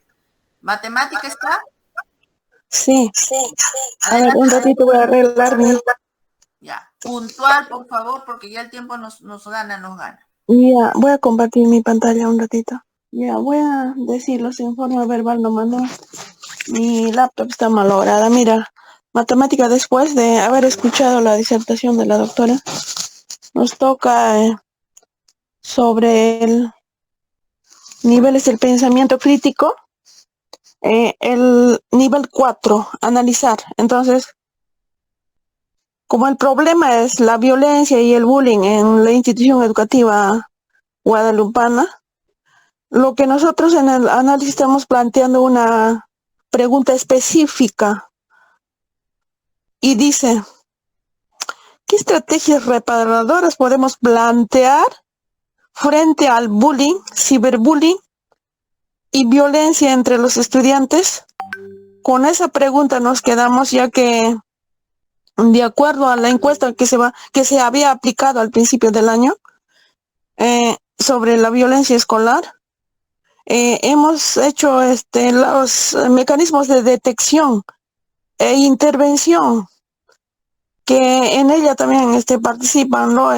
¿Matemática está?
Sí. A ver, un ratito voy a arreglarme.
Ya, puntual, por favor, porque ya el tiempo nos gana.
Ya, voy a compartir mi pantalla un ratito. Ya, voy a decirlos en forma verbal nomás, ¿no? Mi laptop está malograda. Mira, matemática, después de haber escuchado la disertación de la doctora, nos toca sobre el niveles del pensamiento crítico, el nivel 4, analizar. Entonces, como el problema es la violencia y el bullying en la institución educativa guadalupana, lo que nosotros en el análisis estamos planteando una pregunta específica y dice, ¿qué estrategias reparadoras podemos plantear frente al bullying, ciberbullying y violencia entre los estudiantes? Con esa pregunta nos quedamos, ya que de acuerdo a la encuesta que se había aplicado al principio del año sobre la violencia escolar, hemos hecho los mecanismos de detección e intervención, que en ella también participan, ¿no?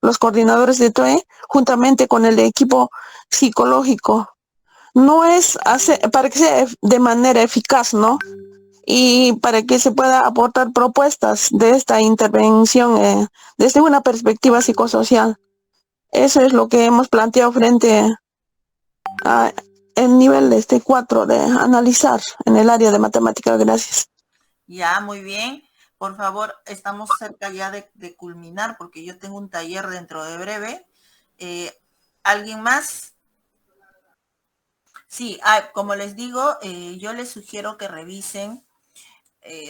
Los coordinadores de TOE, juntamente con el equipo psicológico. No es para que sea de manera eficaz, ¿no? Y para que se pueda aportar propuestas de esta intervención desde una perspectiva psicosocial. Eso es lo que hemos planteado frente a el nivel 4 de analizar en el área de matemática. Gracias.
Ya, muy bien. Por favor, estamos cerca ya de culminar, porque yo tengo un taller dentro de breve. ¿Alguien más? Sí, como les digo, yo les sugiero que revisen.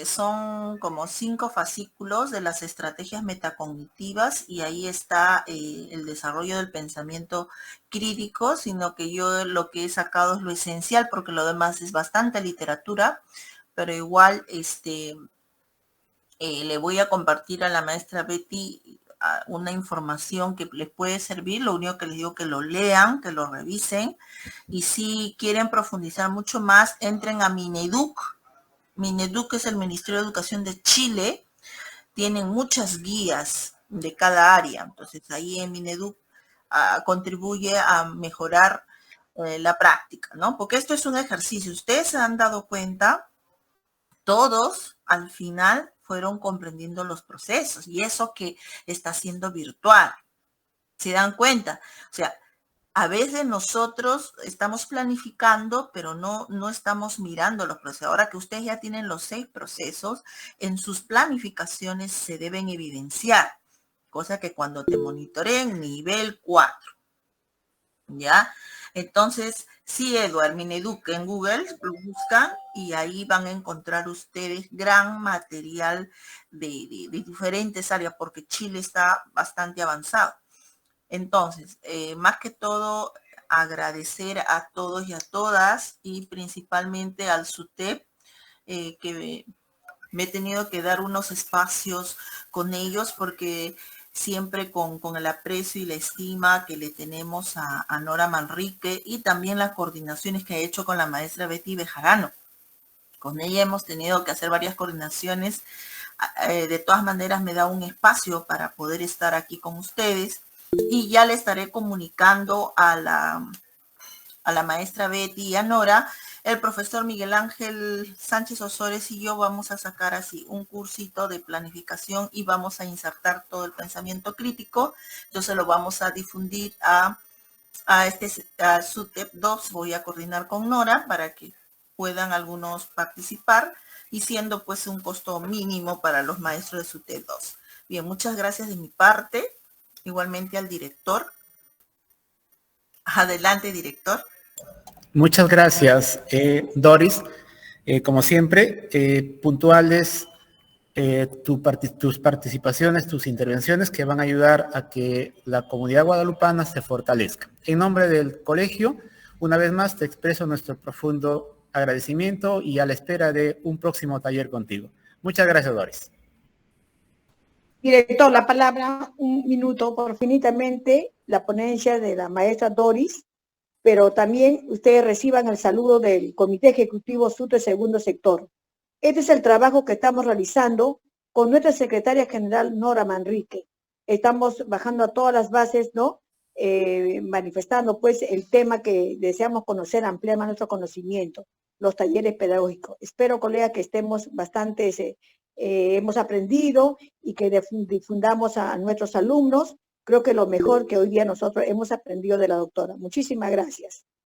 Son como 5 fascículos de las estrategias metacognitivas, y ahí está el desarrollo del pensamiento crítico, sino que yo lo que he sacado es lo esencial, porque lo demás es bastante literatura, pero igual le voy a compartir a la maestra Betty una información que les puede servir. Lo único que les digo que lo lean, que lo revisen. Y si quieren profundizar mucho más, entren a Mineduc. Mineduc es el Ministerio de Educación de Chile. Tienen muchas guías de cada área. Entonces ahí en Mineduc contribuye a mejorar la práctica, ¿no? Porque esto es un ejercicio. Ustedes se han dado cuenta, todos al final fueron comprendiendo los procesos y eso que está siendo virtual. ¿Se dan cuenta? O sea, a veces nosotros estamos planificando, pero no estamos mirando los procesos. Ahora que ustedes ya tienen los 6 procesos, en sus planificaciones se deben evidenciar, cosa que cuando te monitoreen nivel 4, ¿ya? Entonces, sí, Eduard, Mineduc en Google lo buscan y ahí van a encontrar ustedes gran material de diferentes áreas, porque Chile está bastante avanzado. Entonces, más que todo, agradecer a todos y a todas y principalmente al SUTEP, que me he tenido que dar unos espacios con ellos porque siempre con el aprecio y la estima que le tenemos a Nora Manrique y también las coordinaciones que ha hecho con la maestra Betty Bejarano. Con ella hemos tenido que hacer varias coordinaciones. De todas maneras me da un espacio para poder estar aquí con ustedes y ya le estaré comunicando a la maestra Betty y a Nora. El profesor Miguel Ángel Sánchez Osores y yo vamos a sacar así un cursito de planificación y vamos a insertar todo el pensamiento crítico. Entonces lo vamos a difundir a SUTEP 2. Voy a coordinar con Nora para que puedan algunos participar y siendo pues un costo mínimo para los maestros de SUTEP 2. Bien, muchas gracias de mi parte. Igualmente al director. Adelante, director.
Muchas gracias, Doris. Como siempre, puntuales tus participaciones, tus intervenciones que van a ayudar a que la comunidad guadalupana se fortalezca. En nombre del colegio, una vez más te expreso nuestro profundo agradecimiento y a la espera de un próximo taller contigo. Muchas gracias, Doris.
Director, la palabra, un minuto, por finitamente, la ponencia de la maestra Doris, pero también ustedes reciban el saludo del Comité Ejecutivo SUTEP Segundo Sector. Este es el trabajo que estamos realizando con nuestra secretaria general Nora Manrique. Estamos bajando a todas las bases, ¿no? Manifestando pues el tema que deseamos conocer, ampliar más nuestro conocimiento, los talleres pedagógicos. Espero, colega, que estemos bastante, hemos aprendido y que difundamos a nuestros alumnos. Creo que lo mejor que hoy día nosotros hemos aprendido de la doctora. Muchísimas gracias.